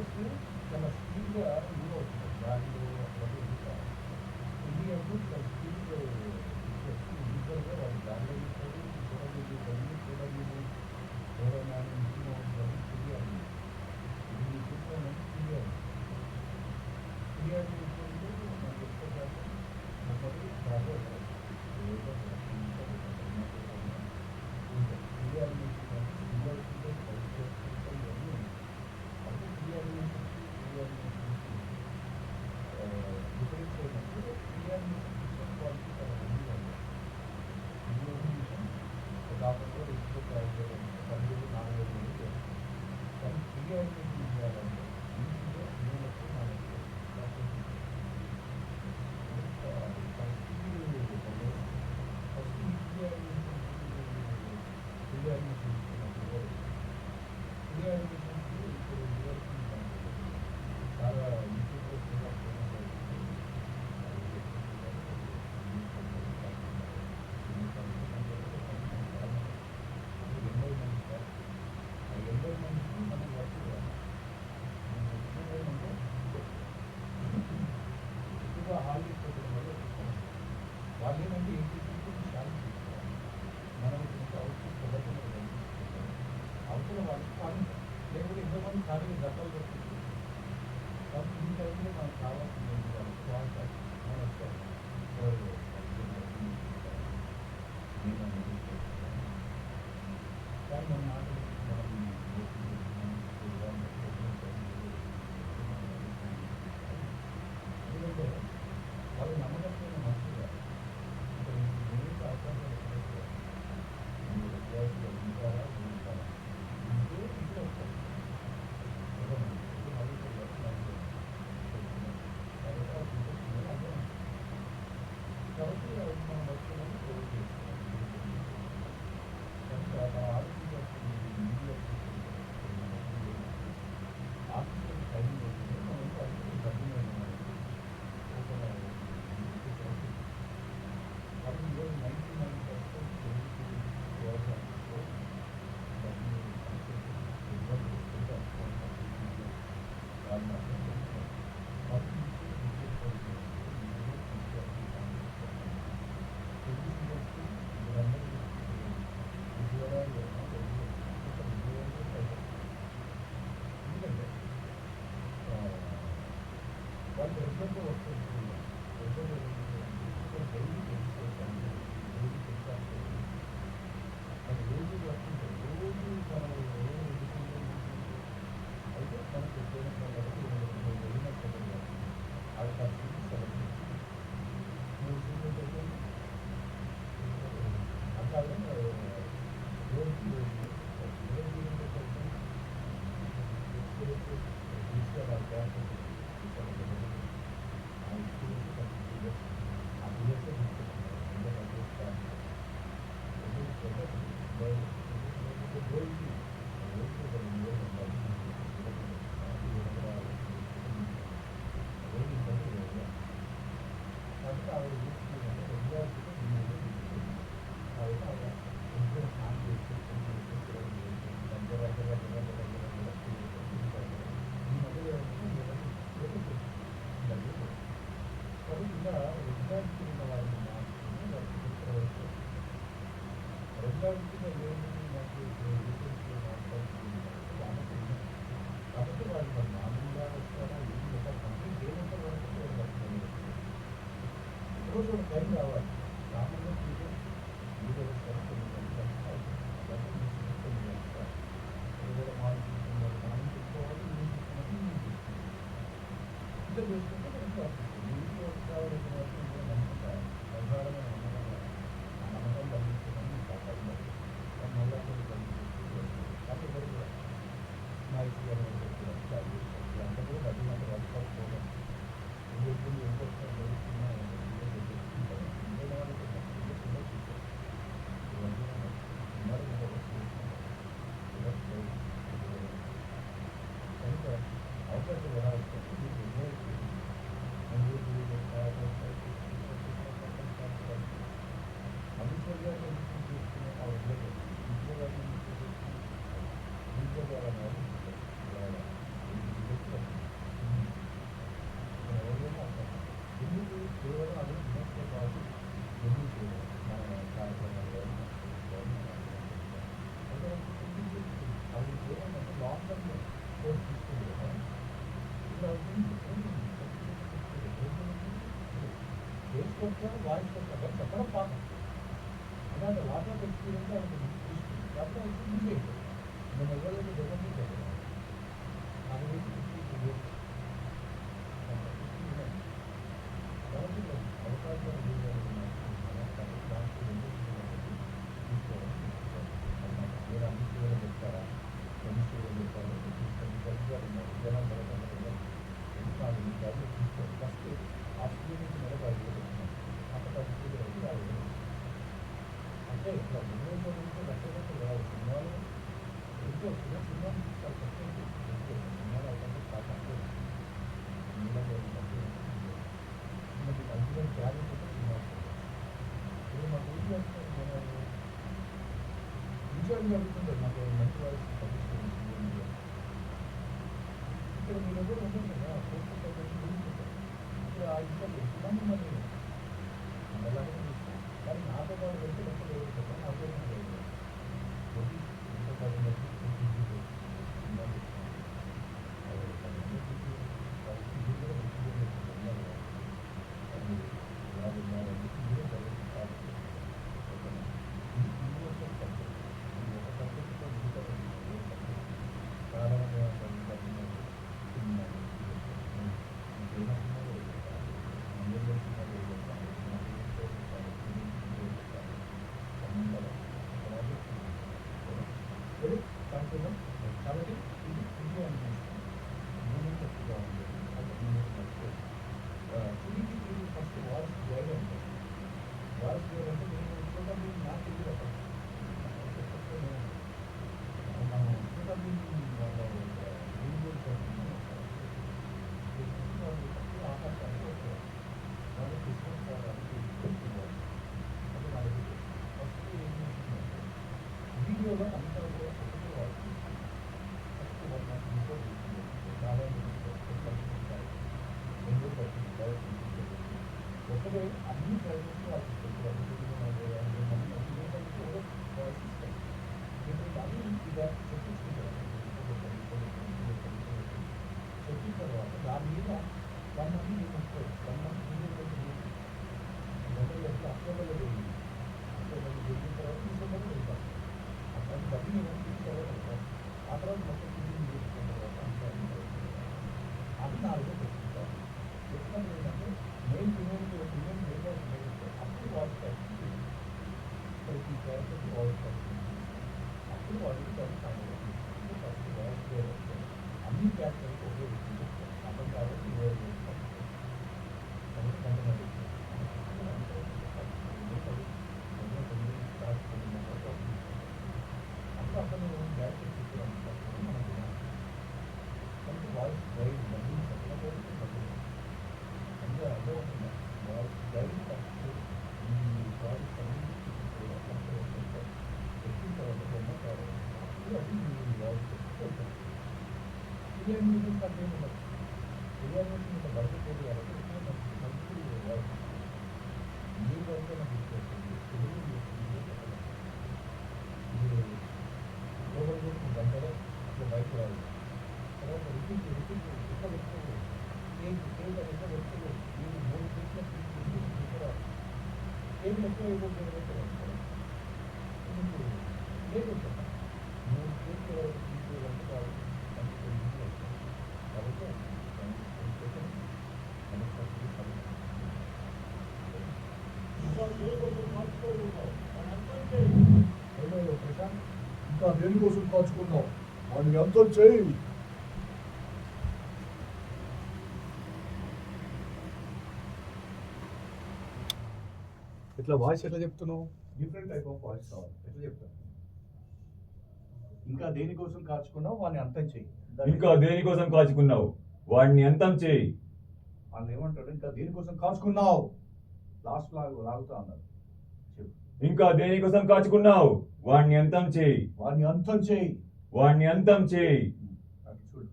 Virus చాలా స్పీడ్గా move అవుతుంది. గాలిలో అట్లా ఎగురుతారు. ఇండియాకు చాలా స్పీడ్ వచ్చి యూజువల్గా వాళ్ళు గాలిలో ఎగురుతారు. చూడగలి ఎవరైనా ఇంటిలో ఉంటారు. తెలియాలి ఇది చూసుకోవాలంటే తెలియాలి. తెలియాలి ఏంటంటే మనకు ఎక్కువ శాతం ఒకటి బాగా తెలియాలి తెలియాల్సిందే పరిచయం ఇవన్నీ అంటే తెలియాలి డిఫరెన్స్ అయినప్పుడు తెలియాలి క్వాలిటీ చాలా మంది మిషన్ దాదాపు ఎక్కువ తయారు చేయడం 10,000 4,000 కానీ తెలియాలి చేయాలంటే ఇంటిలో నీళ్ళకు మనకు చాలా యూట్యూబ్లో కూడా ఎండోమెంట్కి మనం వర్క్ చేయాలి. ఎక్కువగా హాలిడేస్ పెట్టడం వల్ల వాళ్ళు ఏమంటే ఏం తీసుకుంటే శాలరీ తీసుకోవాలి. మనం కొంత అవుట్పుట్ ప్రదర్శన అవసరం వాళ్ళకి పాలించాలి. లేకపోతే ఎంతోమంది ఖాళీగా దత్తలు పెట్టుకుంటుంది. కాబట్టి ఈ టైంలో మనకు కావాల్సింది ఏంటి వాళ్ళకి వాడతారు మన కానీ మన మాటలు ఎందుకంటే వాళ్ళు నమ్మకమైన మనుషులుగా ఇక్కడ మీకు అవకాశాలు మీరు విద్యార్థులు ఉంటారా ఉంటారా ఇంకే ఇంట్లో వస్తారు కాబట్టి మనం వస్తున్నాము కోవిడ్ చేస్తున్నాం కనుక మన ఆరోగ్య మీడియా ఆఫీసులు టైమింగ్ అవుతుంది మనం ఆఫీసులు కఠినమైన కాబట్టి ఈరోజు 99% వాళ్ళు రెగ్యులర్గా వస్తుంది డైలీ తెలుసుకోవాలి అది రోజు వస్తుంది రోజు మనం అయితే మనకు ఎప్పుడైనా కాబట్టి వెళ్ళినట్టు అది పరిస్థితి సెలవు అట్లాగే రోజు ఇలా రెగ్యులారిటీ ఉన్న వారిని మాత్రమే వారికి రెగ్యులారిటీగా ఏమి నాకు మాట్లాడుతుంది కాబట్టి వాళ్ళు మరి మామూలుగా వస్తారా ఏమి కంప్లీట్ చేయడంతో వరకు రోజు ఒక టైం రావాలి సామాన్య వీడియో వస్తారు కొన్ని గంటలు అలాగే కొన్ని గంటలు ఏదైనా మాట్లాడుతున్నారు మనం చెప్పుకోవాలి ఏం చెప్పుకున్నది నేను చెప్పుకున్నాను ఇంత చేసుకుంటే మనకి వస్తుంది ఇంట్లో కావాల్సిన వరకు కూడా నమ్మకం ప్రధానమైన నమ్మకం పండించడం కాపాడాలి మళ్ళీ కొన్ని పండించేసి కాబట్టి ఎవరు కూడా నాయకు గారు అంతా కూడా డబ్బులంతా వర్షాలు ఏం చెప్తుంది ఏం చేస్తున్నారు జరుగుతున్నా కనుక అవకాశం ఎలా వస్తుంది మీకు కొట్టాడు, వాయిస్ కొట్టాడు అని చెప్పడం పాపం. అలాంటి లాట్ ఆఫ్ ఎక్స్పీరియన్స్ ఆయనకు తీసుకుంది. కాబట్టి ఆయన ఈజీ అయిపోయింది. నేను ఎవరైతే డెవలప్మెంట్ చేయలేదు నాకు వేసి 52 years. కాబట్టి అవకాశాలు మీరు అన్ని సేవలు చెప్తారా, ఎన్ని సేవలు చెప్తారా, జనం తీసుకోండి. ఫస్ట్ ఆ స్కూల్ నుంచి నెలకు 5,000 వచ్చినాయి. అక్కడ 10 స్కూల్ అయితే 50,000. అంటే ఇట్లా వినియోగం గురించి కష్టపడి రావు. సినిమాలు ఎంతో సినిమా చాలా కష్టం. సినిమాలు అవకాశం చాలా తక్కువ. మనకి కల్చరల్ టాలెంట్ అయితే సినిమా. ఇప్పుడు మాకు ఏం చేస్తాం, మన విజయం జరుగుతుంది. మాకు మంచి వాయిస్ పబ్లిష్ ఇక్కడ మీ దగ్గర ఉంటుంది కదా, ఫోకస్ తీసుకుంటారు. ఇప్పుడు ఆ ఇంట్లో ఎంతమంది మరి అలాగే చూస్తాం. కానీ నాతో పాటు వెళ్తే లెక్క లేదు, అవకాశం లేదు. ఎంతో కాదు కాబట్టి ఇది ఇండియా తక్కువగా ఉంది. ఇది ఫస్ట్ వాయిస్ గైడ్ అంటారు. వాయిస్ గైడ్ అంటే నేను చూడండి నాకు తెలియదు. మనం చూడండి వాళ్ళ ఆకాశాన్ని వాళ్ళు తీసుకుంటారు. అది వాళ్ళకి ఫస్ట్ ఏం చేస్తుందంటే వీడియోలో అంతా కూడా ఒకటి వాడుతుంది. ఫస్ట్ వాళ్ళ ఇంట్లో ఒకటే అన్ని ప్రైవేట్ వాళ్ళు చెప్పిన తర్వాత దాని మీద 1 మంత్ నేను వస్తుంది. 1 మంత్ అక్టోబర్లో జరిగింది. అక్టోబర్లో జరిగిన తర్వాత డిసెంబర్లో వెళ్తాను. అక్కడ బట్టి నేను తీసుకెళ్ళగలుగుతాను. ఆ తర్వాత మొత్తం ఫిజింగ్ చేసుకున్న తర్వాత అది నా దగ్గర పెట్టుకుంటాను. ఎప్పుడన్నా ఏంటంటే మెయిన్ పిల్లలు లేదా అప్పుడు వాయిస్ ట్యాక్సింగ్ ప్రతి క్యారెక్టర్కి వాయిస్ ట్యాక్సింగ్ అప్పుడు వాళ్ళకి దాన్ని కావాలి. ఫస్ట్ వాయిస్ చేయాలంటే అన్ని క్యారెక్టర్కి ఒకే వ్యక్తి చెప్తారు. అర్థం కాబట్టి 20 చేస్తాను. కాబట్టి కొంతమంది అప్పుడు అతను క్యారెక్టర్ చెప్పాలంటే మనకు అంటే వాయిస్ గైడ్ మళ్ళీ అంటే అదే ఉంటుంది. వాయిస్ గైడ్ ఫస్ట్ ఈ వాయిస్ ఎక్కిన తర్వాత బొమ్మ కావాలి. అప్పుడు అది మీ వాయిస్ వెళ్తారు. రియాలిటీ అంటే ఉండదు. రియాలిటీ మీద బడ్జెట్ పోటీ కాబట్టి మంచి వాయిస్ మీరు అయితే నాకు ఇచ్చేస్తుంది. తెలుగు లోపల గంటలో అట్లా బయట రాదు. తర్వాత రిపీట్ ఎక్కడ పెట్టుకోలేదు. స్టేజ్ ఎక్కడ పెట్టుకోలేదు. మీరు 3 ఫీట్ల స్టేజ్ ఎక్కువ అయిపోతుంది. మీకు లేదు కదా 3 ఫీట్లు వరకు తీసుకోవాలంటే కాదు. కాబట్టి ప్రశాంత్ ఇంకా దేనికోసం కాచుకున్నావు? వాడిని ఎంత చేయి. ఇట్లా వాయిస్ ఎట్లా చెప్తున్నావు? డిఫరెంట్ టైప్ ఆఫ్ వాయిస్ కావాలి. ఎట్లా చెప్తాను? ఇంకా దేనికోసం కాచుకున్నావు వాడిని అంతం చేయి. ఇంకా దేనికోసం కాచుకున్నావు వాడిని అంతం చేయి. వాళ్ళు ఏమంటాడు? ఇంకా దేనికోసం కాచుకున్నావు లాస్ట్ లాగుతా అన్నారు. ఇంకా దేనికోసం కాచుకున్నావు వాడిని అంతం చేయి. వాడిని అంతం చేయి. వాడిని అంతం చేయి. అది చూడు,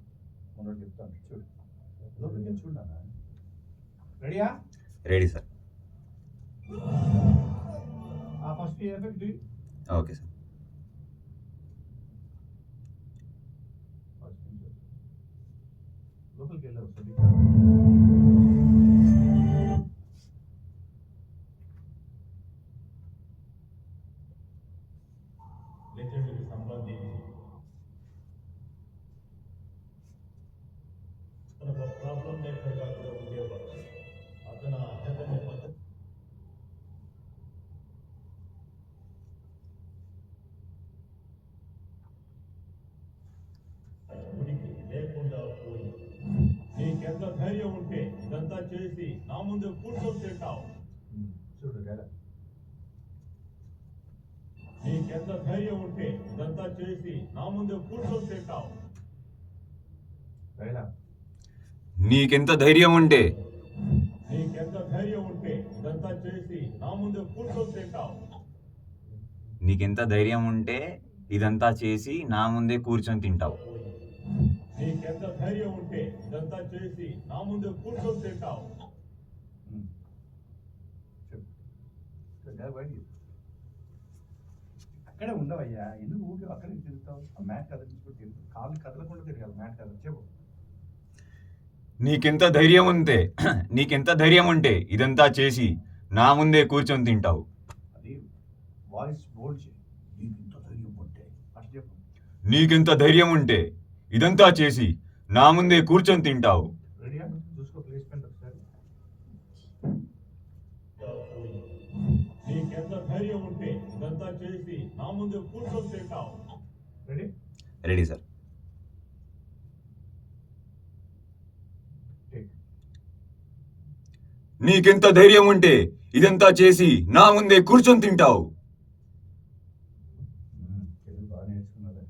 మొన్నటి చెప్తాను. చూడు లోపలికి చూడన్నా. రెడీయా? Ready sir. First effect okay sir. లోపలికి వెళ్ళావు. ధైర్యం ఉంటే ఇదంతా చేసి నా ముందు కూర్చొని తింటావు. చూడు డైలాగ్. నీకెంత ధైర్యం ఉంటే ఇదంతా చేసి నా ముందు కూర్చొని తింటావు. డైలాగ్. నీకెంత ధైర్యం ఉంటే నీకెంత ధైర్యం ఉంటే ఇదంతా చేసి నా ముందు కూర్చొని తింటావు. నీకెంత ధైర్యం ఉంటే ఇదంతా చేసి నా ముందే కూర్చొని తింటావు. నీకెంత ధైర్యం ఉంటే ఇదంతా చేసి నా ముందు కూర్చొని తింటావు. అక్కడే ఉండవయ్యా, ఎందుకు ఊరికి అక్కడే తిరుగుతావు? ఆ మ్యాట్ కదిలించుకుంటూ తిరుగు, కాళ్ళు కదలకుండా తిరగాలి మ్యాట్ కదలి. చెప్పు. నీకెంత ధైర్యం ఉంటే ఇదంతా చేసి నా ముందే కూర్చొని తింటావు. అది వాయిస్ బోల్డ్ చేయి. నీకు ఇంత ధైర్యం ఉంటే అట్లా చెప్పు. నీకెంత ధైర్యం ఉంటే ఇదంతా చేసి నా ముందే కూర్చొని తింటావు. రెడీయా? చూసుకో ప్లేస్మెంట్ ఒకసారి. నీకెంత ధైర్యం ఉంటే ఇదంతా చేసి నా ముందు కూర్చొని తింటావు. రెడీ? Ready sir. టేక్. నీకెంత ధైర్యం ఉంటే ఇదంతా చేసి నా ముందే కూర్చొని తింటావు. తెలుగు బాగా నేర్చుకున్నదా?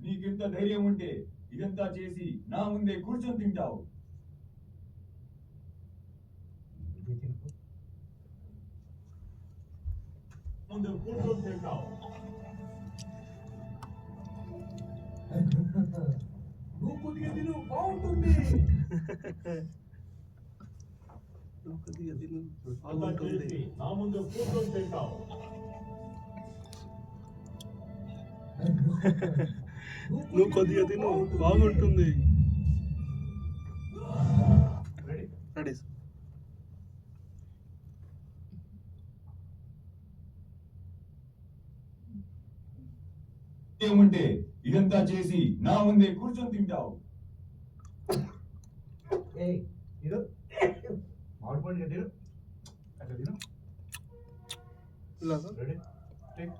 నీకెంత ధైర్యం ఉంటే ఇదంతా చేసి నా ముందే కూర్చొని తింటావు. ఇది తినుకో. ముందు కూర్చొని తింటావు. నువ్వు కొద్దిగా తిను, బాగుంటుంది. అంతా చేసి నా ముందు కూర్చొని తింటావు. నువ్వు కొద్దిగా తిను, బాగుంటుంది. రెడీ? రెడీ. ఏముంటే ఇదంతా చేసి నా ముందే కూర్చొని తింటావు. ఏయ్ తిను. మామిడి పండు తిను. అట్లా తిను. ఇలా సార్. రెడీ? టేక్.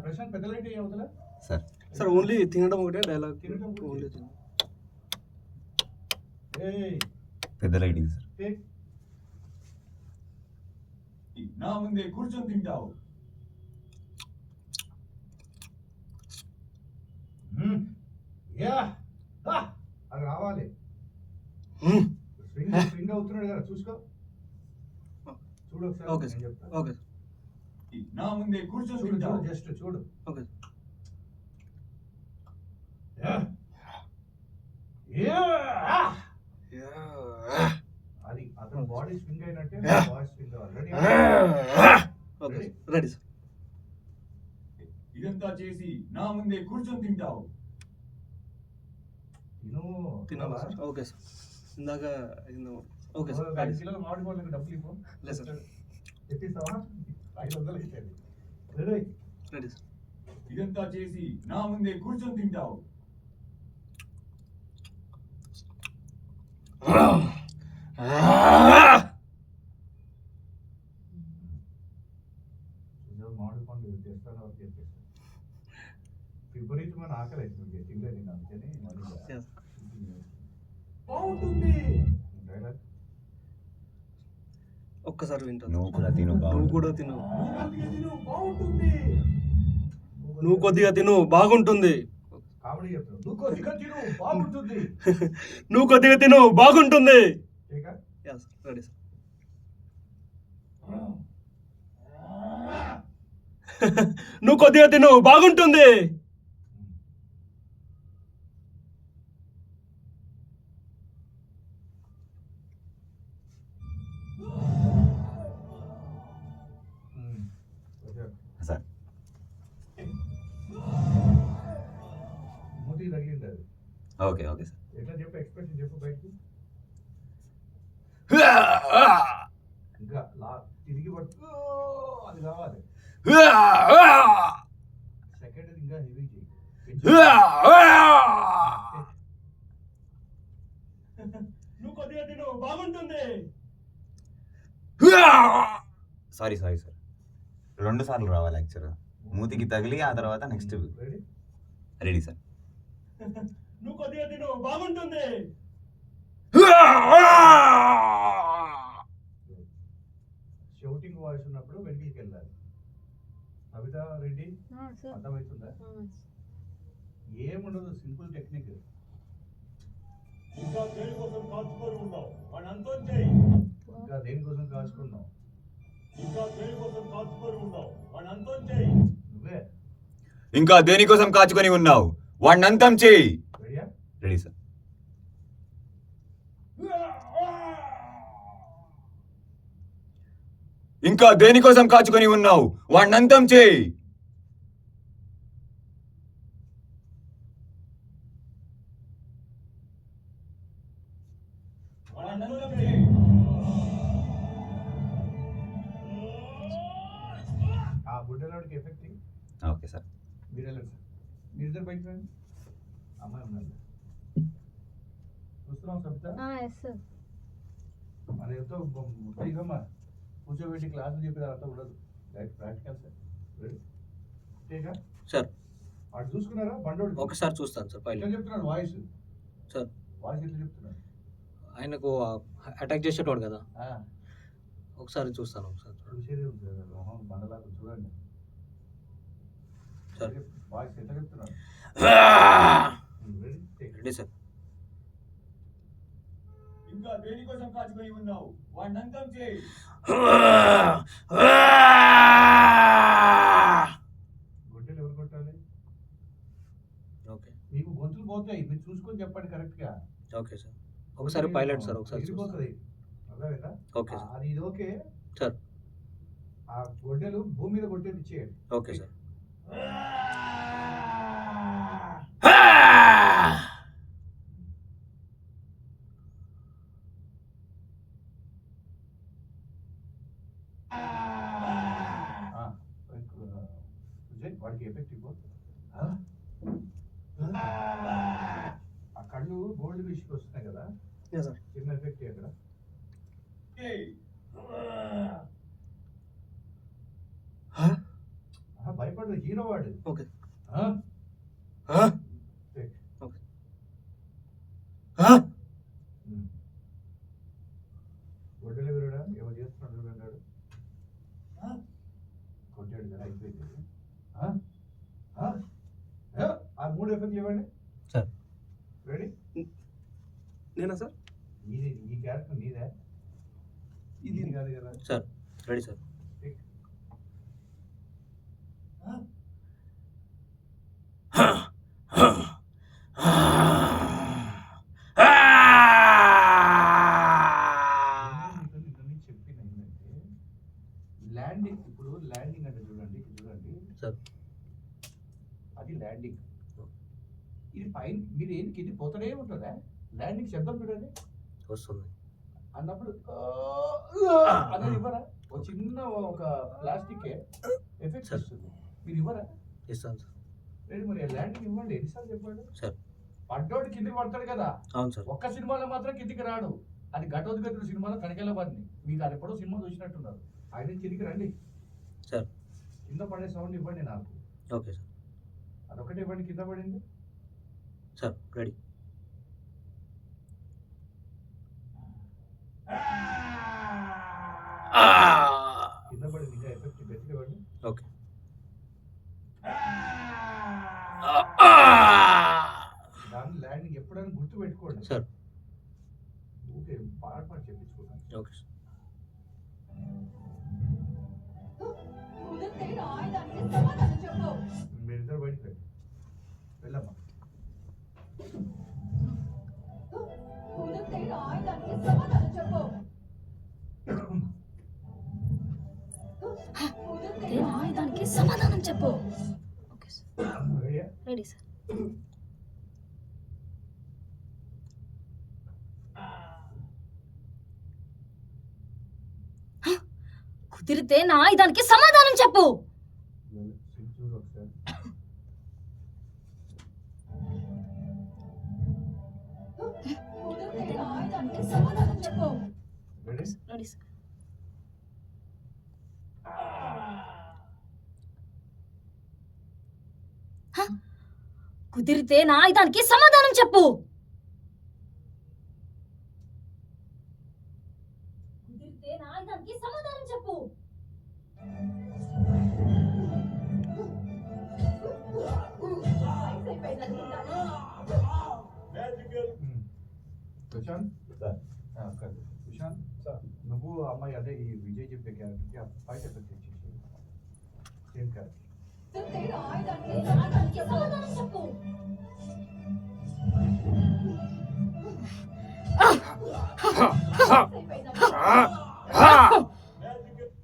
ప్రశాంత్ పెద్ద లైట్ అవుతుందా? సార్ సార్ ఓన్లీ తినడం ఒకటే డైలాగ్. తినడం ఒకటే. ఓన్లీ తినడం. ఏయ్ పెద్ద లైటింగ్ సార్. టేక్. నా ముందే కూర్చొని తింటావు. యా అది రావాలి. స్వింగ్ స్వింగ్ అవుతున్నాడు కదా, చూసుకో. చూడు ఒకసారి. ఓకే నేను సార్. చెప్తాను. ఓకే నా ముందే కూర్చొని చూడు తింటావు. చూడు, జస్ట్ చూడు. ఓకే. యా యా అది అతను బాడీ స్వింగ్ అయినట్టే వాయిస్ స్వింగ్ అవ్వాలి. రెడీ? Okay ready sir. ఇదంతా చేసి నా ముందే కూర్చొని తింటావు. తిను. తినాలా సార్? Okay sir. ఇందాక అయిందా? Okay sir. 5 కిలోల మామిడి పళ్ళకి డబ్బులు ఇవ్వు. లేదు సార్. ఎత్తిస్తావా? 500 ఇచ్చేది. రెడీ? Ready sir. ఇదంతా చేసి నా ముందే కూర్చొని తింటావు. మామిడి పండు తెస్తాను, వాళ్ళకి తెప్పిస్తాను. విపరీతమైన ఆకలి అవుతుంది, తినలేదు నేను, అందుకని మళ్ళీ Yes. బాగుంటుంది. డైలాగ్. ఒక్కసారి వింటాను. నువ్వు కూడా తిను, నువ్వు బాగుంటుంది. కూడా తిను. నువ్వు కొద్దిగా తిను, బాగుంటుంది. కామెడీ చెప్తాను. నువ్వు కొద్దిగా తిను, బాగుంటుంది. నువ్వు కొద్దిగా తిను, బాగుంటుంది. టేకా? Yes, ready sir. నువ్వు కొద్దిగా తిను, బాగుంటుంది. సార్ మూతి తగిలింది అది. Okay okay sir. ఎట్లా చెప్పు, ఎక్స్ప్రెషన్ చెప్పు బయటికి. ఇంకా తిరిగి పట్టు, అది కావాలి. సెకండ్ ఇంకా హెవీ చేయి. నువ్వు కొద్దిగా తిను, బాగుంటుంది. Sorry sorry sir. 2 సార్లు రావాలి యాక్చువల్గా. మూతికి తగిలి ఆ తర్వాత నెక్స్ట్. రెడీ? Ready sir. నువ్వు కొద్దిగా తిను, బాగుంటుంది. షౌటింగ్ వాయిస్ ఉన్నప్పుడు వెనక్కి వెళ్ళాలి. కవిత రెడ్డి అర్థమవుతుందా? ఏముండదు, సింపుల్ టెక్నిక్. ఇంకా దేనికోసం కాచుకొని ఉన్నావు, వాడిని అంతం చేయి. ఇంకా దేనికోసం కాచుకున్నావు? ఇంకా దేనికోసం కాచుకొని ఉన్నావు, వాడిని అంతం చేయి. నువ్వే. ఇంకా దేనికోసం కాచుకొని ఉన్నావు, వాడిని అంతం చేయి. రెడీయా? Ready sir. ఇంకా దేనికోసం కాచుకొని ఉన్నావు, వాడిని అంతం చేయి. వాడిని అంతం చేయి. ఆ గుడ్డలోడికి ఎఫెక్ట్ ఓకే సార్. మీరు వెళ్ళండి సార్. మీరు ఇద్దరు బయట రండి. అమ్మాయి ఉండాలి. చూస్తున్నాం సబిత? మన ఎంతో ముట్టిగమ్మా కూర్చోబెట్టి క్లాసులు చెప్పిన అంతా ఉండదు. Direct practical sir. రెడీ? ఓకేగా సార్. అటు చూసుకున్నారా బండోడు? ఒకసారి చూస్తాను సార్. ఎట్లా పైలట్ చెప్తున్నాడు వాయిస్? సార్, వాయిస్ ఎట్లా చెప్తున్నాడు? ఆయనకు అటాక్ చేసేటోడు కదా, ఆ, ఒకసారి చూస్తాను. ఒకసారి చూసేదే ఉంది కదా, మొహం బండలాగా చూడండి. సార్. వాయిస్ ఎట్లా చెప్తున్నాడు? రెడీ? టేక్. Ready sir. ఇంకా దేనికోసం కాచుకొని ఉన్నావు, వాడిని అంతం చేయి. గొడ్డలు ఎవరు కొట్టాలి? ఓకే మీకు గొంతులు పోతాయి, మీరు చూసుకొని చెప్పండి కరెక్ట్గా. Okay sir. ఒకసారి పైలట్ సార్, ఒకసారి చూస్తాను. వెళ్ళిపోతుంది. అర్థమైందా? Okay sir. అది ఇది ఓకే సార్. ఆ గొడ్డలు భూమి మీద కొట్టేది ఇచ్చేయండి. Okay sir. వాడికి ఎఫెక్ట్ ఇవ్వు. ఆ కళ్ళు గోల్డ్ విషయం వస్తున్నాయి కదా, సార్. చిన్న ఎఫెక్ట్ అక్కడ. భయపడదు, హీరో వాడు. ఓకే. గొడ్డలు ఎవరుడా ఎవరు చేస్తున్నాడు చూడన్నాడు. కొట్టాడు కదా, అయిపోయింది. ఆ 3 ఎఫెక్ట్లు ఇవ్వండి సార్. రెడీ? నేనా సార్? నీది, ఈ క్యారెక్టర్ నీదే, ఇది కాదు కదా సార్. Ready sir. చెప్పిన ఏంటంటే ల్యాండింగ్. ఇప్పుడు ల్యాండింగ్ అంటే చూడండి, చూడండి సార్. అది ల్యాండింగ్. ఇది పైన మీరు ఏంటి కింది పోతూనే ఉంటుందా? ల్యాండింగ్ శబ్దం చూడండి వస్తుంది అన్నప్పుడు అనేది ఇవ్వరా? ఒక చిన్న ఒక ప్లాస్టిక్ ఎఫెక్ట్ వస్తుంది, మీరు ఇవ్వరా? ఇస్తాను సార్. లేదు మరి ల్యాండింగ్ ఇవ్వండి. ఎన్నిసార్లు చెప్పండి? సార్. పడ్డోడు కిందికి పడతాడు కదా, అవును సార్. ఒక్క సినిమాలో మాత్రం కిందికి రాడు. అది ఘటోద్గతుడు సినిమాలో కనకెళ్ళ పడింది. మీకు అది ఎప్పుడో సినిమా చూసినట్టున్నారు. ఆయన కిందికి రండి సార్. కింద పడే సౌండ్ ఇవ్వండి నాకు. Okay sir. అదొకటి ఇవ్వండి. కింద పడింది సార్. రెడీ. కింద పడింది, ఇంకా ఎఫెక్ట్ గట్టిగా ఇవ్వండి. ఓకే. దాని ల్యాండింగ్ ఎప్పుడైనా గుర్తు పెట్టుకోండి సార్. ఓకే, పాట పాట చెప్పించుకున్నాను. Okay sir. మీరిద్దరు బయటికి రండి, వెళ్ళమ్మా. దానికి సమాధానం చెప్పు. Okay sir. రెడీయా? Ready sir. కుదిరితే నా ఆయుధానికి సమాధానం చెప్పు. చూడు ఒకసారి. సమాధానం చెప్పు. రెడీ? Ready sir. కుదిరితే నా ఆయుధానికి సమాధానం చెప్పు. కుదిరితే నా ఆయుధానికి సమాధానం చెప్పు. Magical Sushant sir Sushant sir నువ్వు అమ్మాయి అదే ఈ విజయ్ చెప్పే క్యారెక్టర్కి ఆ ఫైట్ ఎఫెక్ట్ ఇచ్చేసి సేమ్ క్యారెక్టర్. కుదిరితే నా ఆయుధానికి సమాధానం చెప్పు.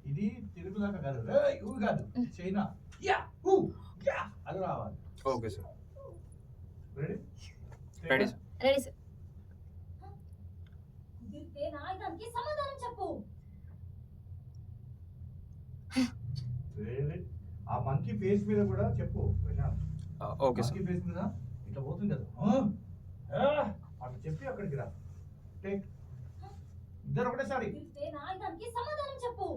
ఇది తెలుగు దాకా కాదు, ఊ కాదు, చైనా యా ఊ యా అది రావాలి. Okay sir. Ready ready sir. Ready sir. కుదిరితే నా ఆయుధానికి సమాధానం చెప్పు. రెడీ ఆ మంకీ ఫేస్ మీద కూడా చెప్పు Prashant. Okay sir. Monkey face మీద ఇట్లా పోతుంది కదా, అట్లా చెప్పి అక్కడికి రా. టేక్ ఇద్దరు ఒకటేసారి. కుదిరితే నా ఆయుధానికి సమాధానం చెప్పు.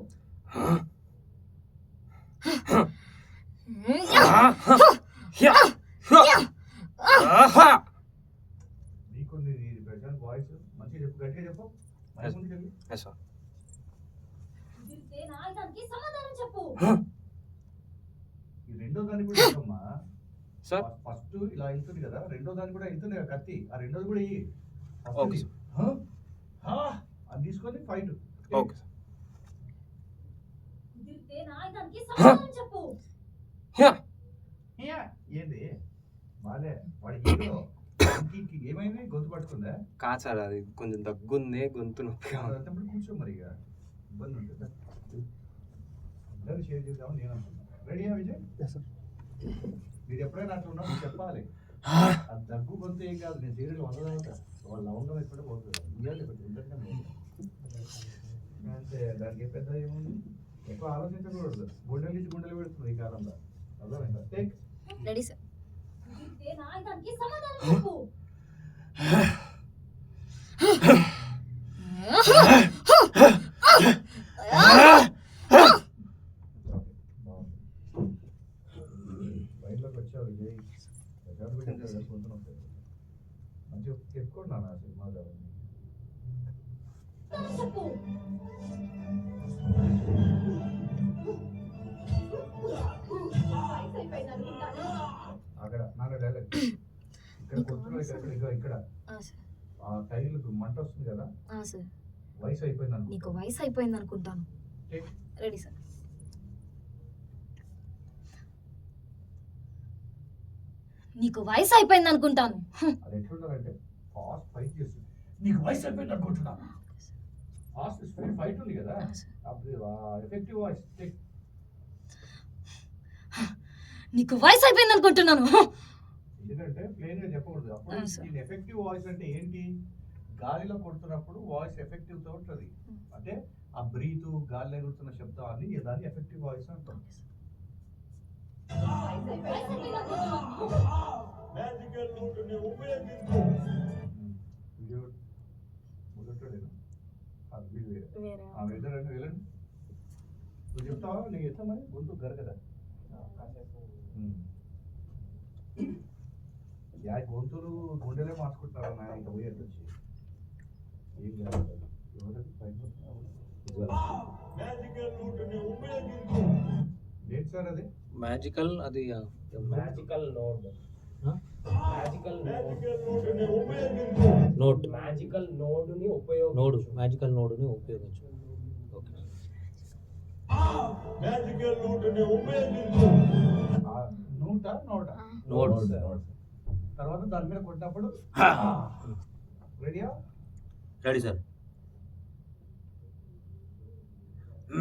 నీకుంది ఇది ప్రశాంత్ వాయిస్ మంచిగా చెప్పు, గట్టిగా చెప్పు. Yes. ముందుకు వెళ్ళి ఎస్ సార్. కుదిరితే నా ఆయుధానికి సమాధానం చెప్పు. ఈ రెండో దాన్ని కూడా చెప్పమ్మా. సార్. ఫస్ట్ ఇలా వెళ్తుంది కదా, రెండో దాన్ని కూడా వెళ్తుంది కదా కత్తి, ఆ రెండోది కూడా ఇయ్యి. Okay sir. అది తీసుకొని ఫైట్. Okay sir. కుదిరితే నా ఆయుధానికి సమాధానం చెప్పు. ఏంది బాలే వాడి హీరో మంకీకి ఏమైంది, గొంతు పట్టుకుందా? కాదు సార్, అది కొంచెం దగ్గుంది, గొంతు నొప్పిగా ఉంది. అదంతా కూర్చో మరి, ఇక ఇబ్బంది ఉంటుంది. అందరూ షేర్ చేద్దామని నేను అనుకున్నాను. రెడీయా విజయ్? మీరు ఎప్పుడైనా అట్లా ఉన్నా మీరు చెప్పాలి. అది దగ్గు గొంతు ఏం కాదు, నేను సీరియల్ వందదాకా వాళ్ళ లవంగం ఎప్పుడే పోతుంది, ఇయ్యాలి అంతే. దానికి ఏ పెద్ద ఏముంది, ఎక్కువ ఆలోచించకూడదు. గుండెల నుంచి గుండెలు పెడుతుంది ఈ కాలంలో. అర్థమైందా? Take ready sir. కుదిరితే నా ఆయుధానికి సమాధానం చెప్పు. బయటలోకి వచ్చావు విజయ్, మంచిగా చెప్పుకోండి నాన్న సినిమా చెప్పు. అక్కడ నాన్న డైలాగ్ ఇక్కడ కొడుతున్నా, ఇక్కడ ఇక్కడ ఆ టైర్లు మంట వస్తుంది కదా, సార్ వయసు అయిపోయింది అనుకో. నీకు వయసు అయిపోయింది అనుకుంటాను. Take ready sir. నీకు వయసు అయిపోయింది అనుకుంటాను. అది ఎట్లుంటారంటే ఫాస్ట్ ఫైట్ చేస్తుంది. నీకు వయసు అయిపోయింది అనుకుంటున్నాను. ఫాస్ట్ స్పీడ్ ఫైట్ ఉంది కదా, అప్పుడు ఎఫెక్టివ్ వాయిస్. టేక్ నీకు వయసు అయిపోయింది అనుకుంటున్నాను. ఎందుకంటే ప్లేన్ గా చెప్పకూడదు. అప్పుడు దీని ఎఫెక్టివ్ వాయిస్ అంటే ఏంటి, గాలిలో కొడుతున్నప్పుడు వాయిస్ ఎఫెక్టివ్ తో ఉంటుంది. అంటే ఆ బ్రీత్, గాలిలో ఎగురుతున్న శబ్దాన్ని దాన్ని ఎఫెక్టివ్ వాయిస్ అంటాం. మ్యాజికల్ నోటుని ఉపయోగించు. వెళ్ళండి వెళ్ళండి. నువ్వు చెప్తావా, నీకు ఎట్లా మరి గొంతు గరగదా? యా గొంతులు గుండెలే మార్చుకుంటారా నా ఇంకా పోయేది వచ్చి ఏం కాదు. ఎవరికి మ్యాజికల్ నోటుని ఉపయోగించు. ఏంటి సార్ అది? మ్యాజికల్ అది మ్యాజికల్ నోడ్. మ్యాజికల్ మ్యాజికల్ నోటుని ఉపయోగించు. నోట్. మ్యాజికల్ నోడుని నోడు మ్యాజికల్ నోడుని ఉపయోగించు. ఓకే. మ్యాజికల్ నోటుని ఉపయోగించు. నోటా నోటా? నోడ్. తర్వాత దాని మీద కొట్టినప్పుడు రెడీయా? Ready sir.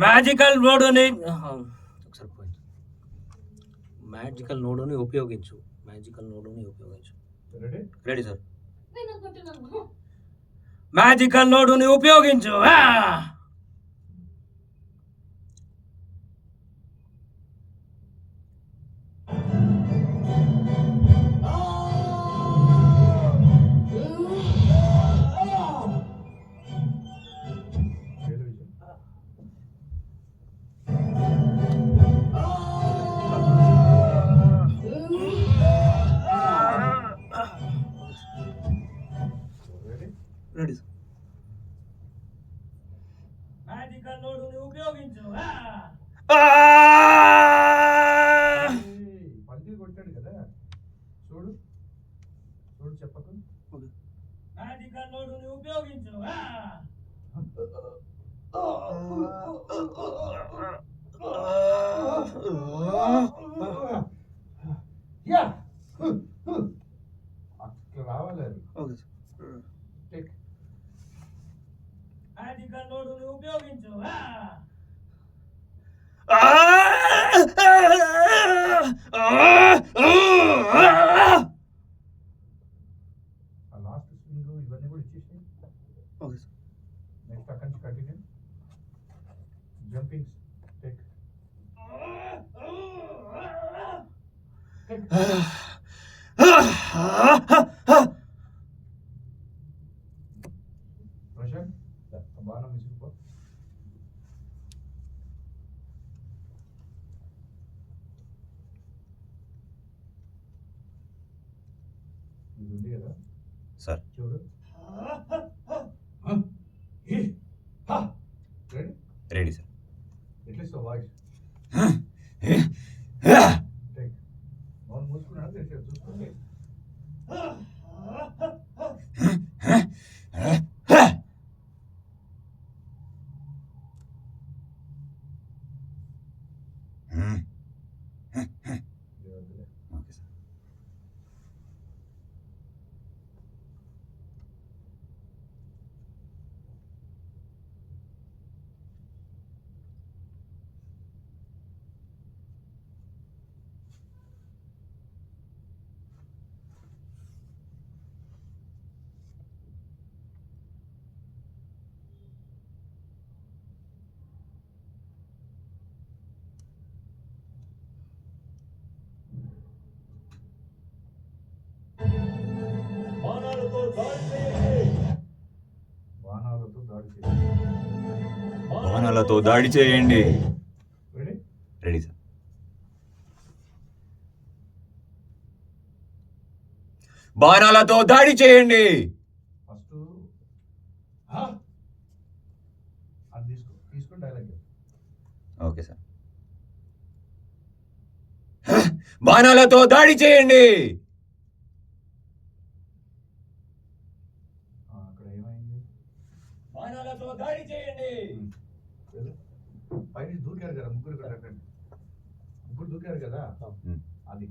మ్యాజికల్ నోడుని ఒకసారి పోయింది. మ్యాజికల్ నోడుని ఉపయోగించు. మ్యాజికల్ నోడుని ఉపయోగించు. రెడీ? Ready sir. నేను అనుకుంటున్నాను. మ్యాజికల్ నోడుని ఉపయోగించు. మ్యాజికల్ నోడుని ఉపయోగించు పంది కొట్టాడు కదా, చూడు చూడు చెప్పకు. మ్యాజికల్ నోడుని ఉపయోగించు యా అట్లా రావాలి అది. Okay sir. టేక్. మ్యాజికల్ నోడుని ఉపయోగించు ఆ లాస్ట్ స్వింగ్ ఇవన్నీ కూడా ఇచ్చేసి ఓకే సార్. నెక్స్ట్ అక్కడి నుంచి కంటిన్యూ జంపింగ్స్. టేక్. ప్రశాంత్ బాణం విసిరిపో. ఇది ఉంది కదా సార్. చూడు. Ready? Ready sir. At least voice take. మౌన్ మూసుకున్నాడు తెలిసేది చూసుకోండి. Okay sir. బాణాలతో దాడి చేయండి బాణాలతో దాడి చేయాలి. వాహనాలతో దాడి చేయండి. రెడీ? Ready sir. బాణాలతో దాడి చేయండి. ఫస్ట్ అది తీసుకొని డైలాగ్ చెప్పు. Okay sir. బాణాలతో దాడి చేయండి. అక్కడ ఏమైంది? బాణాలతో దాడి చేయండి పైన దూకారు కదా ముగ్గురు ఇక్కడ రండి. ముగ్గురు దూకారు కదా అది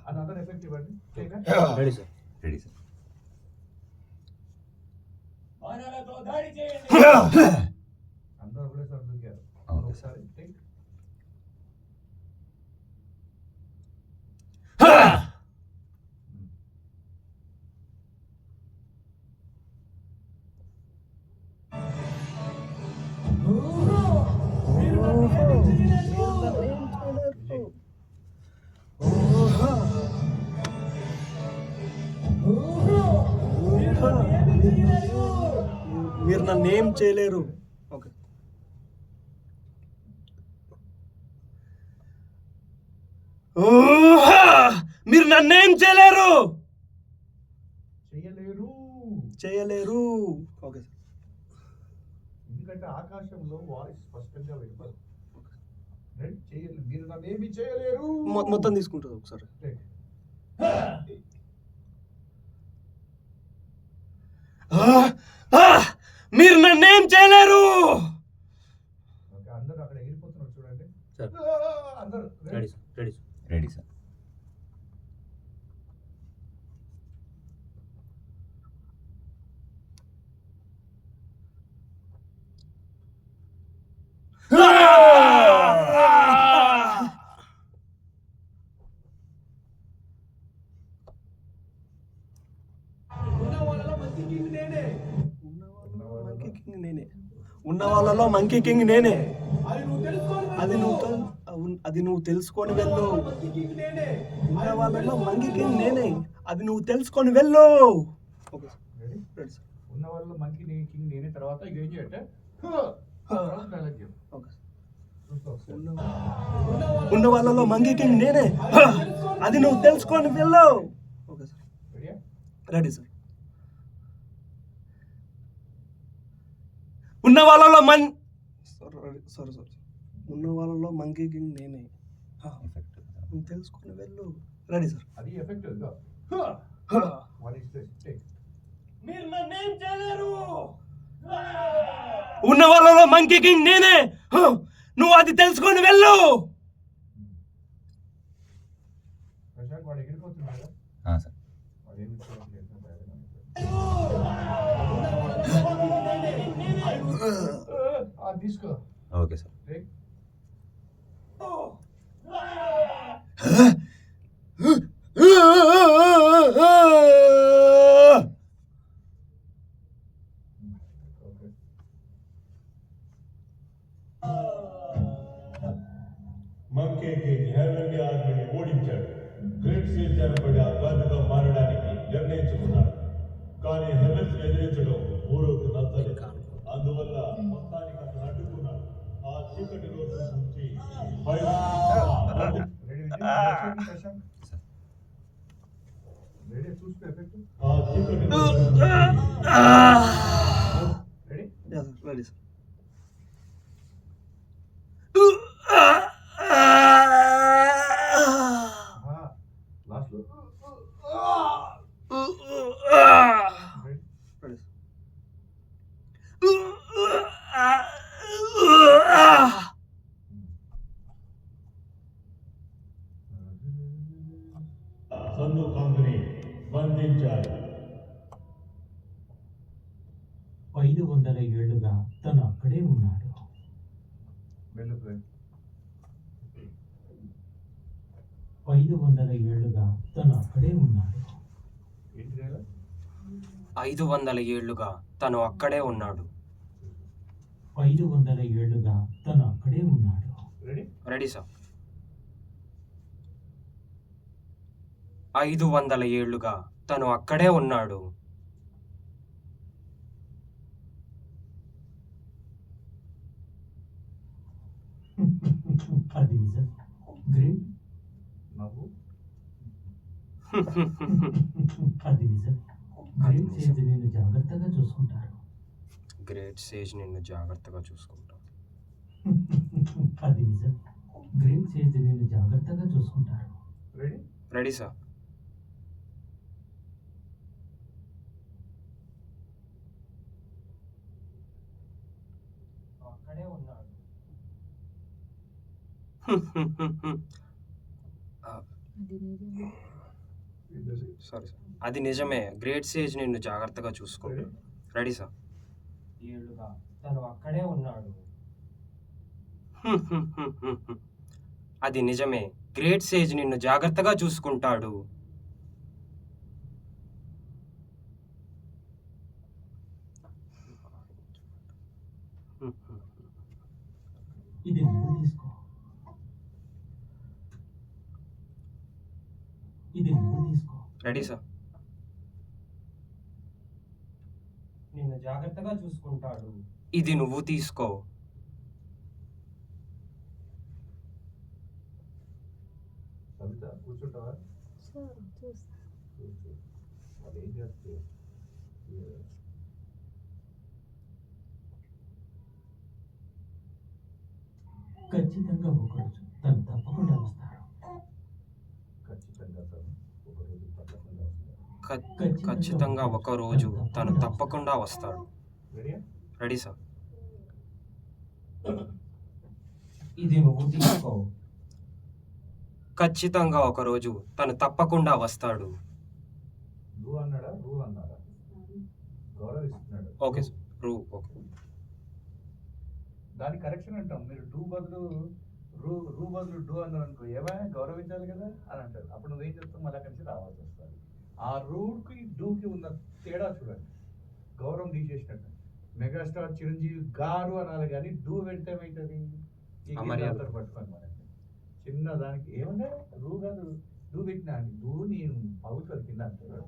అది అందరు ఎఫెక్ట్ ఇవ్వండి. Ready sir. Ready sir. బాణాలతో దాడి చేయండి అందరూ ఒకటేసారి దూకారు. ఓకే ఒకసారి take. మీరు నన్ను ఏం చేయలేరు. ఓకే. మీరు నన్నేం చేయలేరు. చెయ్యలేరు. చేయలేరు. Okay sir. ఎందుకంటే ఆకాశంలో వాయిస్ స్పష్టంగా వినపడదు. రెడీ? చేయలేరు. మీరు నన్ను ఏమి చేయలేరు. మొత్తం తీసుకుంటుంది ఒకసారి. Take. మీరు నన్నేం చేయలేరు. ఓకే, అందరూ అక్కడ ఎగిరిపోతున్నారు చూడండి. సార్. అందరూ ready sir. Ready sir. Ready sir. ఉన్న వాళ్ళలో మంకీ కింగ్ నేనే. అది నువ్వు తెలుసుకొని వెళ్ళు. ఉన్న వాళ్ళలో మంకీ కింగ్ నేనే. అది నువ్వు తెలుసుకొని వెళ్ళు. Okay sir. Ready? Ready sir. ఉన్న వాళ్ళు మంకీ కింగ్ నేనే. తర్వాత ఇక ఏం చేయట డైలాగ్ చెప్పు. Okay sir. చూసుకో ఒకసారి. ఉన్న వాళ్ళలో మంకీ కింగ్ నేనే. అది నువ్వు తెలుసుకొని వెళ్ళు. Okay sir. రెడీయా? Ready sir. ఉన్న వాళ్ళలో సారీ ఉన్న వాళ్ళలో మంకీ కింగ్ నేనే. ఎఫెక్ట్ నువ్వు తెలుసుకొని వెళ్ళు. Ready sir. అది ఎఫెక్ట్ వాట్ ఇస్ దిస్? మీరు నన్నేం చేయలేరు. ఉన్న వాళ్ళలో మంకీ కింగ్ నేనే. నువ్వు అది తెలుసుకొని వెళ్ళు. ప్రశాంత్ వాడు ఎగిరిపోతున్నాడు. సార్. వాడు ఏమి చేయట్లేదు. తీసుకో. Okay sir. Monkey king heavenly ఆర్మీని ఓడించాడు. గ్రేట్ సేజ్ అనబడి ఆ గాడుగా మారడానికి నిర్ణయించుకున్నాడు. కానీ హెవెన్స్ ఎదిరించడం ఊరోకు నచ్చలేదు. అందువల్ల మొత్తానికి అతను అడ్డుకున్నాడు. ఆ చీకటి రోజు నుంచి ప్రశాంత్ రెడీ చూసుకో ఎఫెక్ట్. ఆ చీకటి రోజు రెడీ రెడీ సార్. లాస్ట్ లో రెడీ. సన్ను కాంగ్ని బంధించారు. 500 ఏళ్లుగా తను అక్కడే ఉన్నాడు. వెళ్ళు 500 ఏళ్లుగా తను అక్కడే ఉన్నాడు. ఏంటి చేయాలి? 500 ఏళ్లుగా తను అక్కడే ఉన్నాడు. 500 ఏళ్లుగా తను అక్కడే ఉన్నాడు. Ready ready sir. 500 ఏళ్లుగా తను అక్కడే ఉన్నాడు. అది నిజం. గ్రేట్. నవ్వు. అది నిజం. గ్రేట్ సేజ్ నిన్ను జాగ్రత్తగా చూసుకుంటారు. గ్రేట్ సేజ్ నిన్ను జాగ్రత్తగా చూసుకుంటాడు. అది నిజం. గ్రేట్ సేజ్ నిన్ను జాగ్రత్తగా చూసుకుంటారు. Ready ready sir. అక్కడే ఉన్నాడు. Sorry sir. అది నిజమే. గ్రేట్ సేజ్ నిన్ను జాగ్రత్తగా చూసుకుంటాడు. Ready sir. ఏళ్ళుగా తను అక్కడే ఉన్నాడు. అది నిజమే. గ్రేట్ సేజ్ నిన్ను జాగ్రత్తగా చూసుకుంటాడు. ఇది నువ్వు తీసుకో. ఇది నువ్వు తీసుకో. Ready sir. నిన్ను జాగ్రత్తగా చూసుకుంటాడు. ఇది నువ్వు తీసుకో. సవిత కూర్చుంటావా? కూర్చో. అది ఏం చేస్తే ఖచ్చితంగా ఒకరోజు తను తప్పకుండా వస్తాడు. ఖచ్చితంగా సార్ ఒకరోజు తప్పకుండా వస్తుంది. ఖచ్చితంగా ఒక రోజు తను తప్పకుండా వస్తాడు. Ready ready sir. ఇది నువ్వు తీసుకో. ఖచ్చితంగా ఒక రోజు తను తప్పకుండా వస్తాడు. రూ అన్నాడా రూ అన్నాడా? గౌరవిస్తున్నాడు. Okay sir. ఓకే. దాని కరెక్షన్ అంటాం. మీరు డూ బదులు రూ బదులు డూ అన్నారు అనుకో, ఏమైనా గౌరవించాలి కదా అని అంటారు. అప్పుడు నువ్వేం చేస్తావు? మళ్ళీ అక్కడి నుంచి రావాల్సి వస్తుంది. ఆ రూకి డూకి ఉన్న తేడా చూడండి. గౌరవం తీసేసినట్టు. మెగాస్టార్ చిరంజీవి గారు అనాలి కానీ డూ పెడితే ఏమవుతుంది? ఈ అందరు పట్టుకోండి మనకి. చిన్న దానికి ఏమన్నా రూ కాదు డూ పెట్టినా డూ నేను అవుతుంది కింద అంటారు.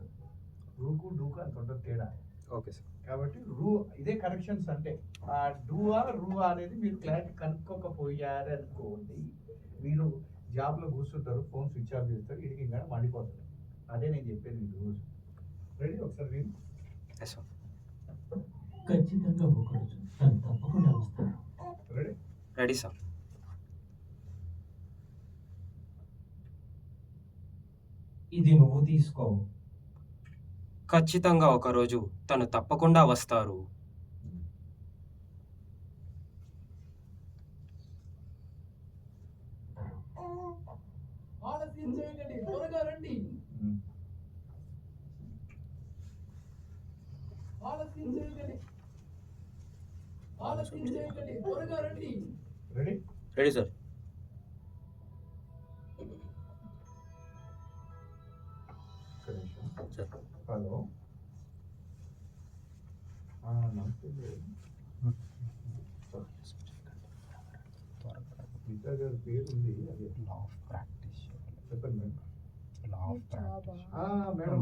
రూకు డూకు అంత ఉంటుంది తేడా. Okay sir. కాబట్టి రూ ఇదే కరెక్షన్స్ అంటే ఆ డూఆ రూ అనేది మీరు క్లారిటీ కనుక్కోకపోయారు అనుకోండి, మీరు జాబ్లో కూర్చుంటారు, ఫోన్ స్విచ్ ఆఫ్ చేస్తారు, ఇడికి ఇంకా మండిపోతుంది. అదే నేను చెప్పేది మీకు రోజు. రెడీ ఒకసారి మీరు ఖచ్చితంగా ఒకరోజు తను తప్పకుండా వస్తాడు. Ready ready sir. ఇది నువ్వు తీసుకో. ఖచ్చితంగా ఒకరోజు తను తప్పకుండా వస్తారు. ఆలస్యం చేయకండి, త్వరగా రండి. ఆలస్యం చేయకండి, ఆలస్యం చేయకండి, త్వరగా రండి. రెడీ? Ready sir. ఒక్క నిమిషం. Sir hello. నమస్తే మేడం. గీతా గారి పేరు ఉంది, అదే చెప్పండి మేడం. మేడం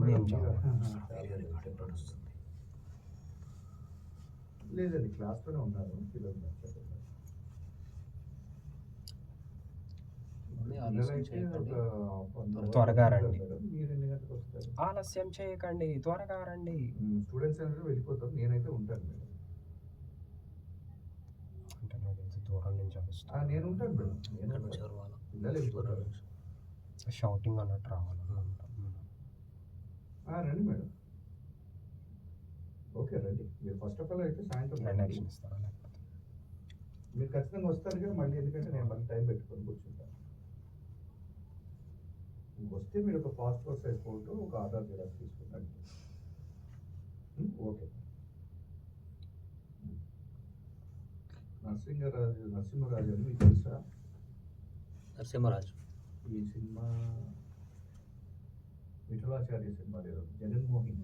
లేదండి, క్లాస్లోనే ఉన్నారు పిల్లలు. చెప్పండి. పిల్లలైతే ఒక త్వరగా రండి. మేడం, మీరు ఎన్ని గంటలకు వస్తారు? ఆలస్యం చేయకండి, త్వరగా రండి. స్టూడెంట్స్ అందరూ వెళ్ళిపోతారు, నేనైతే ఉంటాను మేడం. అంటే నాకు ఇంత దూరం నుంచి వస్తాను. నేను ఉంటాను మేడం, నేను ఉంటాను. పిల్లలు వెళ్ళిపోతారు. షౌటింగ్ అన్నట్టు రావాలి. రండి మేడం. ఓకే రండి. మీరు ఫస్ట్ ఆఫ్ ఆల్ అయితే సాయంత్రం యాక్షన్ రండి. ఇస్తారా లేకపోతే మీరు ఖచ్చితంగా వస్తారు కదా మళ్ళీ, ఎందుకంటే నేను మళ్ళీ టైం పెట్టుకొని కూర్చుంటాను. మీకు వస్తే మీరు ఒక పాస్పోర్ట్ సైజ్ ఫోటో, ఒక ఆధార్ జిరాక్స్ తీసుకుంటాను. ఓకే. నరసింహరాజు అని మీకు తెలుసా? నరసింహరాజు. ఈ సినిమా విఠలాచార్య సినిమా లేదు, జగన్మోహన్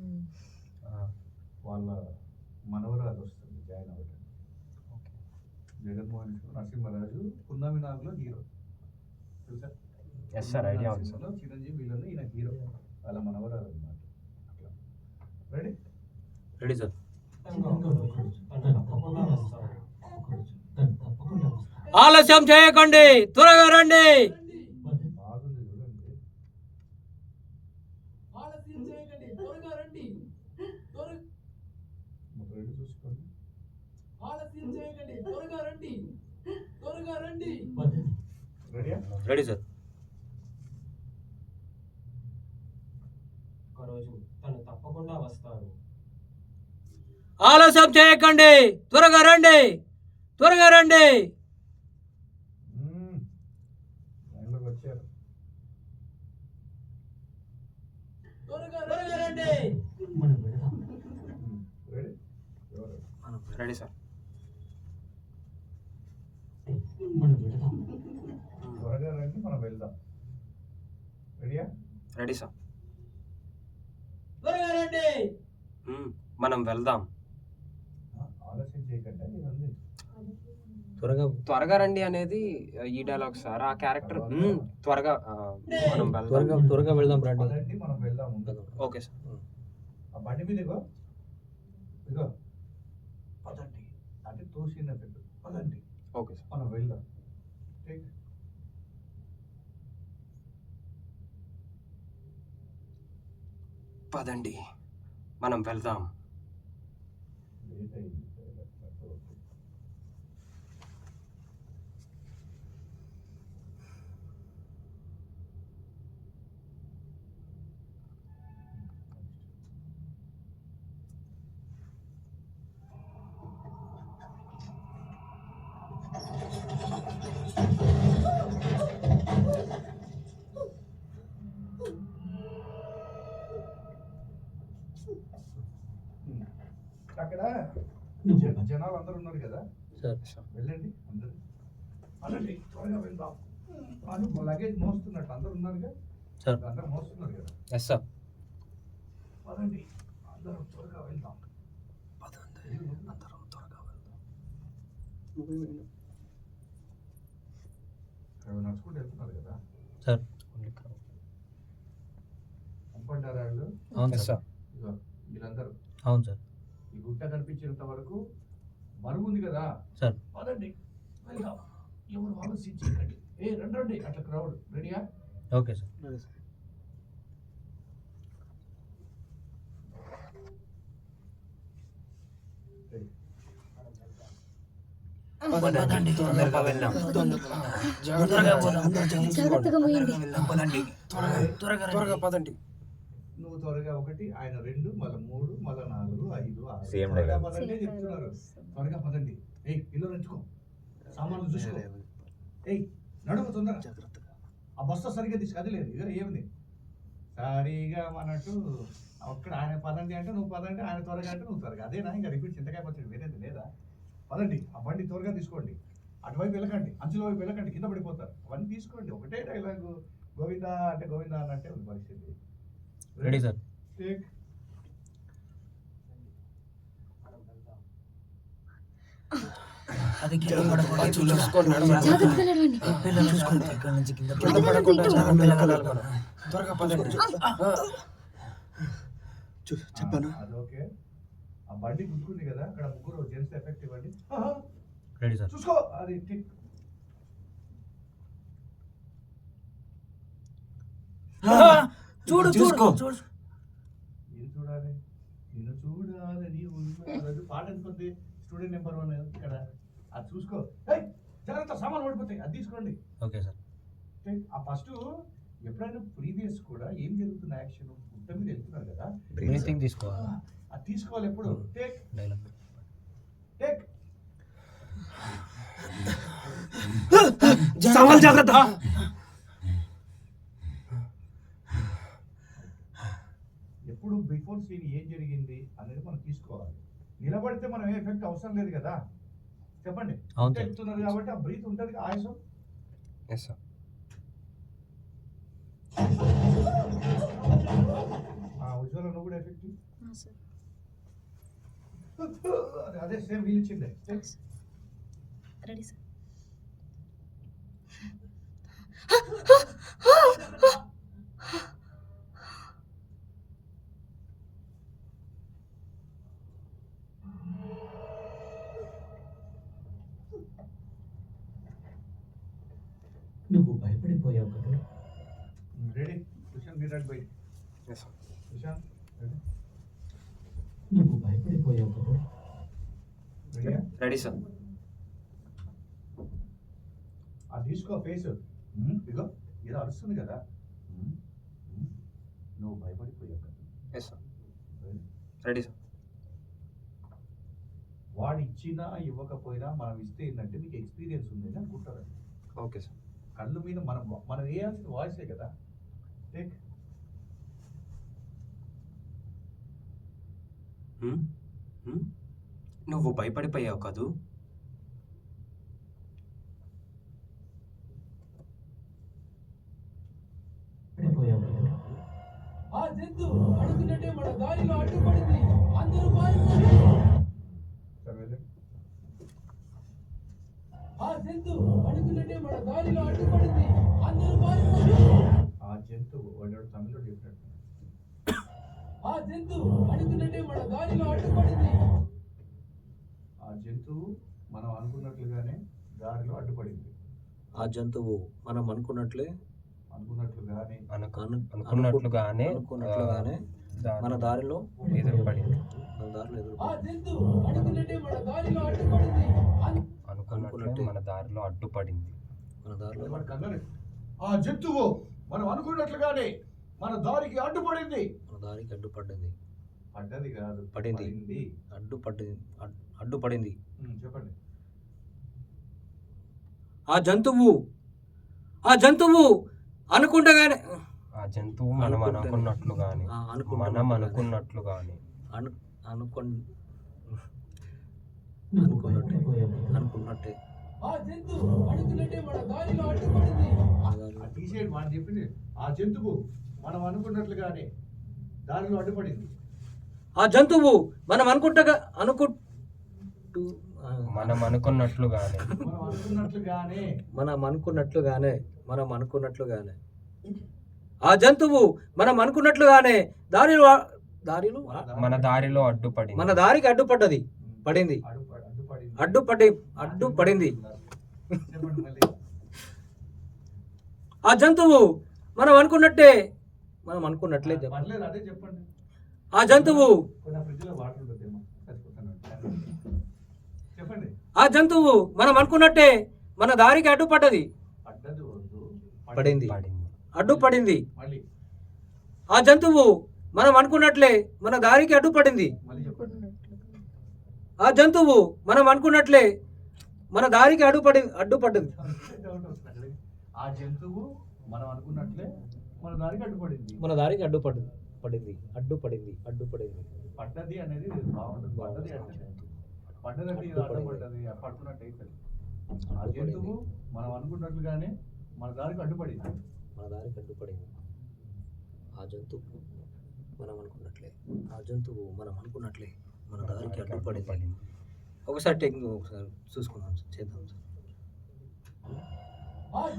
వాళ్ళ మనవరాలు వస్తుంది జాయిన్ అవ్వడానికి. జగన్మోహన్ నరసింహరాజు కుందమినాగులో హీరో తెలుసా? ఎస్ సార్, ఐడియా ఉంది సార్. చిరంజీవి వీళ్ళలో ఈయన హీరో, వాళ్ళ మనవరాలు అన్నమాట. అట్లా. రెడీ? Ready sir. ఆలస్యం చేయకండి, త్వరగా రండి. బాగుంది చూడండి. ఆలస్యం చేయకండి, త్వరగా రండి. రెడీ చూసుకోండి. ఆలస్యం చేయకండి, త్వరగా రండి, త్వరగా రండి. రెడీయా? Ready sir. ఒకరోజు తను తప్పకుండా వస్తారు. ఆలస్యం చేయకండి, త్వరగా రండి, త్వరగా రండి. లైన్లోకి వచ్చారు. త్వరగా రండి. మనం వెళదాం. రెడీ? ఎవరు? Ready sir. మనం వెళదాం. త్వరగా రండి, మనం వెళ్దాం. రెడీయా? Ready sir. త్వరగా రండి. మనం వెళ్దాం. ఆలస్యం చేయకండి ఇవన్నీ. త్వరగా త్వరగా రండి అనేది ఈ డైలాగ్ సార్. ఆ క్యారెక్టర్ త్వరగా మనం త్వరగా వెళ్దాం. త్వరగా వెళ్దాం రండి. పదండి, మనం వెళ్దాం. Okay sir. ఆ బండి మీద ఇగో ఇగో పదండి అంటే తోసిన పెట్టు. పదండి, ఓకే సార్. మనం వెళ్దాం. టేక్. పదండి, మనం వెళ్దాం. లేట్ అయింది. అక్కడ జనాలు అందరూ ఉన్నారు కదా, సార్. వెళ్ళండి అందరూ. పదండి, త్వరగా వెళ్దాం. లగేజ్ మోస్తున్నట్టు అందరు ఉన్నారుగా, సార్. అందరు మోస్తున్నారు కదా. Yes sir. పదండి, అందరం త్వరగా వెళ్దాం. నడుచుకుంటూ వెళ్తున్నారు కదా. సార్. అనుకుంటారా వాళ్ళు? అవును ఎస్ సార్. సార్. ఇదిగో వీళ్ళందరూ అవును సార్. ఈ గుట్ట కనిపించేంత వరకు బరువు ఉంది కదా. సార్. పదండి వెళ్దాం, ఎవరు ఆలోచించకండి. రండి అట్లా క్రౌడ్. రెడీయా? Okay sir. జాగ్రత్తగా పోయండి. త్వరగా పదండి. నువ్వు త్వరగా 1, ఆయన 2, మళ్ళీ 3, మళ్ళీ 4, 5, 6. Same త్వరగా dialogue. పదండి చెప్తున్నారు. త్వరగా పదండి. ఇల్లు నచ్చుకో, సామాన్లు చూసుకో. నడుము తొందరగా. ఆ బస్తా సరిగ్గా తీసుకదిలేదు. ఇక ఏమిది సరిగా అన్నట్టు అక్కడ ఆయన పదండి అంటే నువ్వు పదండి, ఆయన త్వరగా అంటే నువ్వు త్వరగా. అదేనా ఇంకా రిపీట్ చింతకాయ పచ్చడి వేరేది లేదా? పదండి, ఆ బండి త్వరగా తీసుకోండి. అటువైపు వెళ్ళకండి, అంచుల వైపు వెళ్ళకండి, కింద పడిపోతారు. అవన్నీ తీసుకోండి. ఒకటే డైలాగు గోవిందా అంటే గోవిందా అన్నట్టే ఉంది పరిస్థితి. Ready sir. టేక్. జాగ్రత్తగా నడవండి. త్వరగా పదండి. చెప్పాను. అది ఓకే. ఆ బండి గుర్తుంది కదా, అక్కడ ముగ్గురు జెంట్స్ ఎఫెక్ట్ ఇవ్వండి. Ready sir. చూసుకో అది టిక్. చూసుకో. ఏం చూడాలి? నేను చూడాలని ఉన్న పాట అనుకుంది. స్టూడెంట్ నెంబర్ 1 ఇక్కడ. అది చూసుకో. జాగ్రత్త, సామాన్లు పడిపోతాయి. అది తీసుకోండి. Okay sir. ఆ ఫస్ట్ ఎప్పుడైనా ప్రీవియస్ కూడా ఏం జరుగుతుంది యాక్షన్ గుట్ట మీద వెళ్తున్నారు కదా, బ్రీతింగ్ తీసుకోవాలి. అది తీసుకోవాలి ఎప్పుడు. Take dialogue. టేక్. జాగ్రత్త. ఎప్పుడు బిఫోర్ సీన్ ఏం జరిగింది అనేది మనం తీసుకోవాలి. నిలబడితే మనం ఏ ఎఫెక్ట్ అవసరం లేదు కదా. చెప్పండి. అవును సార్. చెప్తున్నారు కాబట్టి ఆ బ్రీత్ ఉంటుంది, ఆయాసం. Yes sir. ఉజ్వల నువ్వు కూడా ఎఫెక్ట్. ఆ, సార్. అదే సేమ్ వీల్ ఇచ్చిందే. Ready sir. నువ్వు భయపడిపోయావు కదా. రెడీ. సుశాంత్ మీరు ready bye. Yes sir. Sushant ready. నువ్వు భయపడిపోయావు కదా. రెడీయా? Ready sir. అది తీసుకో ఫేస్. ఇగో ఏదో అరుస్తుంది కదా. నువ్వు భయపడిపోయావు కదా. Yes sir. Ready sir. వాడు ఇచ్చినా ఇవ్వకపోయినా మనం ఇస్తే ఏంటంటే మీకు ఎక్స్పీరియన్స్ ఉంది అనుకుంటారు. Okay sir. కళ్ళు మీద మనం వేయాల్సిన వాయిసే కదా. టేక్. నువ్వు భయపడిపోయావు కదూ. భయపడిపోయావు కదా. ఆ జంతు అడుగునట్టే మన దారిలో అడ్డుపడింది. అందరూ సరే వెళ్ళండి. ఆ జంతు అడుగునట్టే మన దారిలో అడ్డుపడింది. అందరూ ఆ జంతువు వాడు తమిళలో చెప్పినట్టు. ఆ జంతు అడుగునట్టే మన దారిలో అడ్డుపడింది. ఆ జంతువు మనం అనుకున్నట్లుగానే దారిలో అడ్డుపడింది. ఆ జంతువు మనం అనుకున్నట్లుగానే అనుకున్నట్లుగానే మన దారిలో ఎదురుపడింది. ఆ జంతు అడుగునట్టే మన దారిలో అడ్డుపడింది. అనుకున్నట్లే మన దారిలో అడ్డుపడింది. మన కంగారు. ఆ జంతువు మనం అనుకున్నట్లుగానే మన దారికి అడ్డుపడింది. మన దారికి అడ్డుపడింది. పడ్డది కాదు, పడింది. అడ్డుపడింది. చెప్పండి. ఆ జంతువు అనుకుంటగానే ఆ జంతువు మనం అనుకున్నట్లుగానే నువ్వు భయపడిపోయావు కదా. అనుకున్నట్టే ఆ జంతు అడుగునట్టే మన దారిలో అడ్డుపడింది. ఆ టీషర్ట్ వాడు చెప్పింది. ఆ జంతువు మనం అనుకున్నట్లుగానే దారిలో అడ్డుపడింది. ఆ జంతువు మనం అనుకున్నట్లుగానే ఆ జంతువు మనం అనుకున్నట్లుగానే మన దారిలో అడ్డుపడింది. మన దారికి అడ్డుపడింది. ఆ జంతువు మనం అనుకున్నట్లే పర్లేదు, అదే చెప్పండి. ఆ జంతువు ఫ్రిడ్జ్లో వాటర్ ఉంటుందేమో, చచ్చిపోతాను. చెప్పండి. ఆ ఆ జంతువు మనం అనుకున్నట్టే మన దారికి అడ్డుపడ్డది. పడ్డది వద్దు, పడింది. అడ్డుపడింది. మళ్ళీ ఆ జంతువు మనం అనుకున్నట్లే మన దారికి అడ్డుపడింది. మళ్ళీ చెప్పండి. ఆ జంతువు మనం అనుకున్నట్లే మన దారికి అడ్డుపడింది. డౌట్ వస్తుంది. ఆ జంతువు మనం అనుకున్నట్లే మన దారికి అడ్డుపడింది. మన దారికి అడ్డుపడింది. పడ్డది అనేది బాగుంటుంది. పడ్డది అంటే పడ్డదంటే ఇది అడ్డుపడ్డది, పట్టుకున్నట్టు అవుతుంది. ఆ జంతువు మనం అనుకున్నట్లుగానే మన దారికి అడ్డుపడింది. మన దారికి అడ్డుపడింది. ఆ జంతువు మనం అనుకున్నట్లే మన దారికి అడ్డుపడింది. ఒకసారి టెక్నిక్ ఒకసారి చూసుకుందాం సార్, చేద్దాం సార్.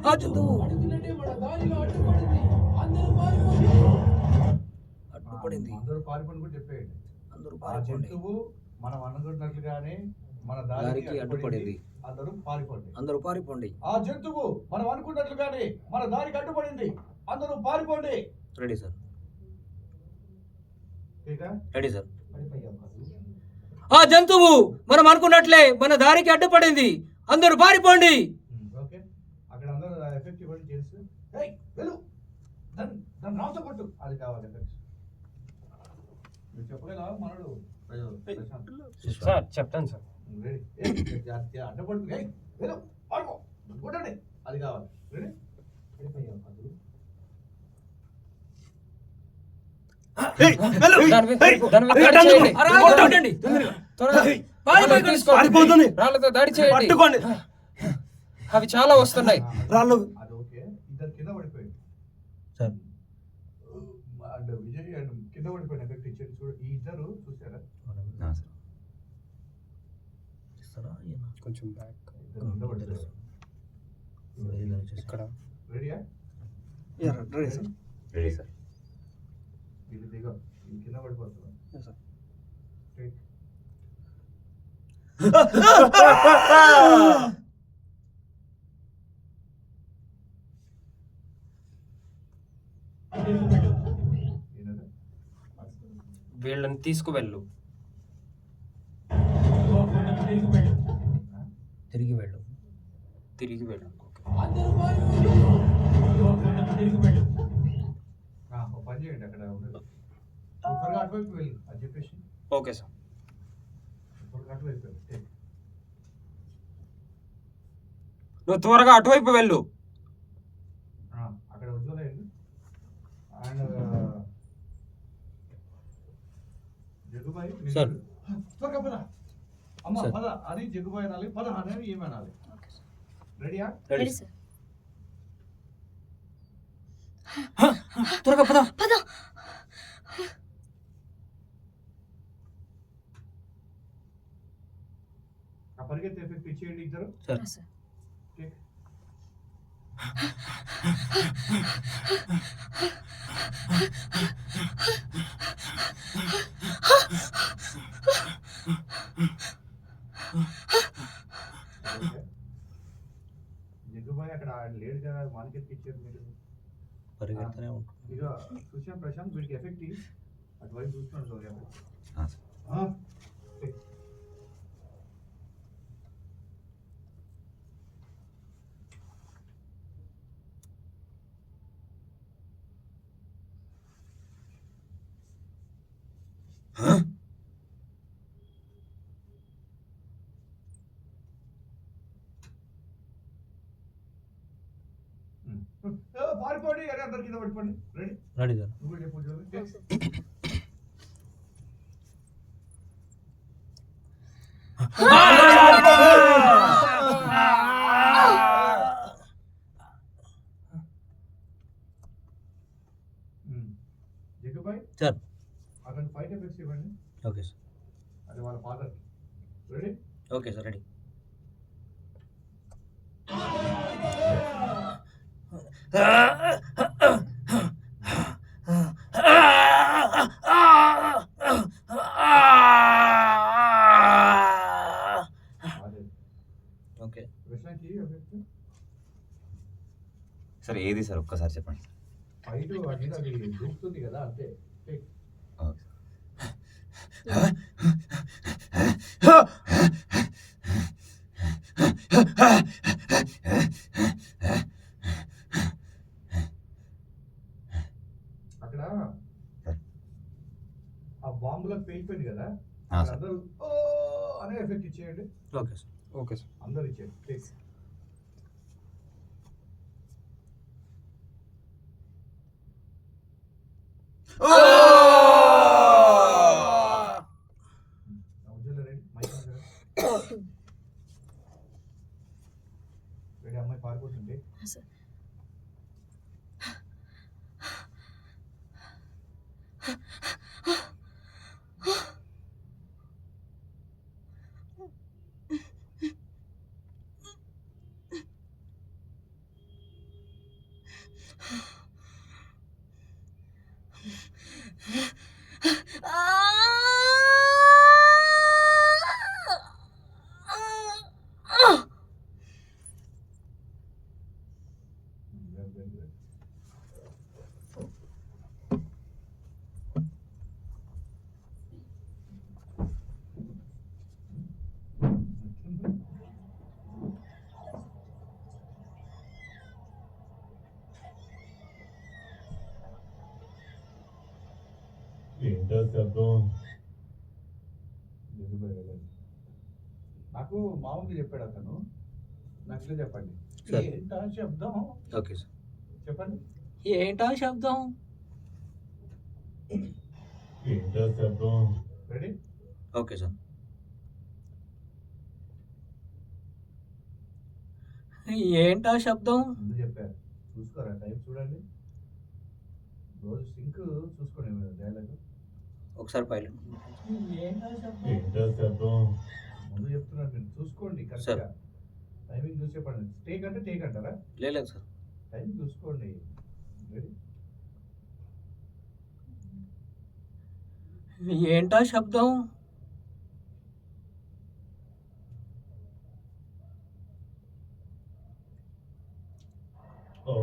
ఆ జంతువు అడుగునట్టే మన దారిలో అడ్డుపడింది. అందరూ పారిపోండి. అడ్డుపడింది. అందరూ పారిపోండి కూడా చెప్పేయండి. అందరూ ఆ పారిపోండి. జంతువు మనం అనుకున్నట్లుగానే మన దారికి దారికి అడ్డుపడింది. అందరూ పారిపోండి. అందరూ పారిపోండి. ఆ జంతువు మనం అనుకున్నట్లుగానే మన దారికి అడ్డుపడింది. అందరూ పారిపోండి. Ready sir. ठीक है రెడీ సార్. ఆ జంతువు మనం అనుకున్నట్లే మన దారికి అడ్డుపడింది. అందరూ పారిపోండి. ఓకే అక్కడ అందరూ ఎఫెక్ట్ ఇవ్వండి చేసి ఏయ్ వెళ్ళు దాన్ని రాతో కొట్టు అది కావాలి ఎఫెక్ట్స్ మీరు చెప్పగలవా మనడు ప్రశాంత్ సార్ చెప్తాను సార్. రెడీ అడ్డపడుతుంది ఏయ్ వెళ్ళు పారిపో కొట్టండి అది కావాలి రెడీ రాళ్ళతో దాడి చేయండి. అవి చాలా వస్తున్నాయి. రాళ్ళు అది ఓకే ఇద్దరు కింద పడిపోయింది సార్. అండ్ విజయ్ అండ్ కింద పడిపోయిన ఎఫెక్ట్ ఇచ్చారు చూడు ఈ ఇద్దరు చూసారా కొంచెం బ్యాక్ ఇద్దరు కింద పడిపోయారు ఇక్కడ. రెడీయా రెడీ సార్. Ready sir. ఇది దిగ ఇది కింద పడిపోతుంది వీళ్ళని తీసుకువెళ్ళు. తిరిగి వెళ్ళు. అందరూ పారిపోండి. ఒక పని చేయండి అక్కడ ఉండదు త్వరగా అటువైపు వెళ్ళి అది చెప్పేసి ఓకే సార్. త్వరగా అటువైపు వెళ్ళి నువ్వు త్వరగా అటువైపు వెళ్ళు. అక్కడ వదిలేయండి అండ్ జగ్గుబాయ్ సార్. త్వరగా పద అమ్మ సార్. పద అని జగ్గుబాయ్ అనాలి పద అనేది ఏమనాలి రెడీయా రెడీ సార్. త్వరగా పద. ఆ పరిగెత్తి ఎఫెక్ట్ ఇచ్చేయండి ఇద్దరు సార్. సార్. ठीक జగ్గుబాయ్ అక్కడ లేడు కదా మార్కెట్కి ఇచ్చారు మీరు పరిగెత్తనే ఉంటుంది. ఇక చూసాం ప్రశాంత్ వీడికి ఎఫెక్ట్ అటువైపు చూస్తున్నాడు ఆ, సార్. పారిపోండి అరే అందరి కింద పడిపోండి రెడీ రెడీ సార్. నువ్వు చెప్పు జోలి జగ్గుబాయ్ సార్. అతను ఫైట్ ఎఫెక్ట్స్ ఇవ్వండి ఓకే సార్. అది వాళ్ళ father ready okay sir. Ready. Okay Prashant effect sir ఏది సార్ ఒక్కసారి చెప్పండి. ఫైట్ అనేది అది దూకుతుంది కదా అంతే టేక్ ఓకే. అక్కడ ఆ బాంబులో పేలిపోయింది కదా, ఆ, అక్కడ సార్. అందరూ ఓ అనే ఎఫెక్ట్ ఇచ్చేయండి. Okay sir. Okay sir. అందరూ ఇచ్చేయండి ప్లీజ్. రెడీ మైక్ రెడీ, అమ్మాయి పారిపోతుంటే ఏంటో శబ్దం? నాకు మామూలుగా చెప్పాడు అతను, నాకు ఇట్లా చెప్పండి. సార్. ఏంటా శబ్దం ఓకే సార్. చెప్పండి. ఏంటా శబ్దం? ఏంటో శబ్దం? రెడీ. Okay sir. ఏంటా శబ్దం? ముందు చెప్పారు, చూసుకోరా టైం చూడండి, రోజు సింక్ చూసుకోండి డైలాగ్. ఒకసారి పైలట్. ఏంటో శబ్దం? ముందు చెప్తున్నాను, మీరు చూసుకోండి సార్. కరెక్ట్గా. టైమింగ్ చూసి చెప్పండి. టేక్ అంటే టేక్ అంటారా? లేదు సార్. టైమింగ్ చూసుకోండి. రెడీ. ఏంటా శబ్దం? ఓ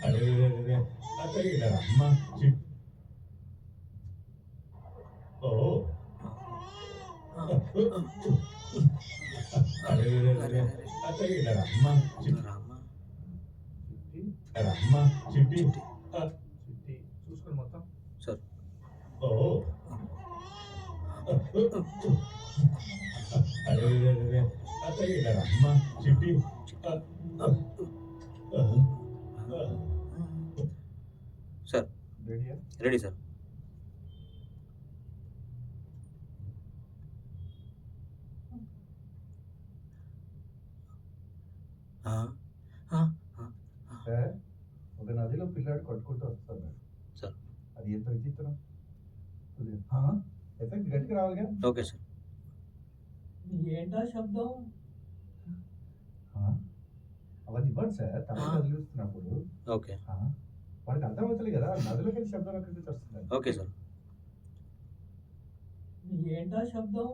అరే అక్కడికి అమ్మ ఓ అరే అక్కడికి అమ్మ రామ్మ. చిట్టి అమ్మ చిట్టి చిట్టి చూసుకోండి మొత్తం. సార్. ఓ అరే అక్కడికి అమ్మ చిట్టి సార్. రెడీయా? Ready sir. సార్, ఒక నదిలో పిల్లాడు కొట్టుకుంటూ వస్తాడు సార్. అది ఎంత విచిత్రం. ఎఫెక్ట్ గట్టిగా రావాలిగా. Okay sir. ఏంటా శబ్దం? అవన్నీ ఇవ్వండి సార్, తమిళ వదిలిస్తున్నప్పుడు ఓకే. వాడికి అర్థమవుతుంది కదా, నదిలోకి వెళ్ళి శబ్దం అక్కడి నుంచి వస్తుంది. Okay sir. ఏంటా శబ్దం?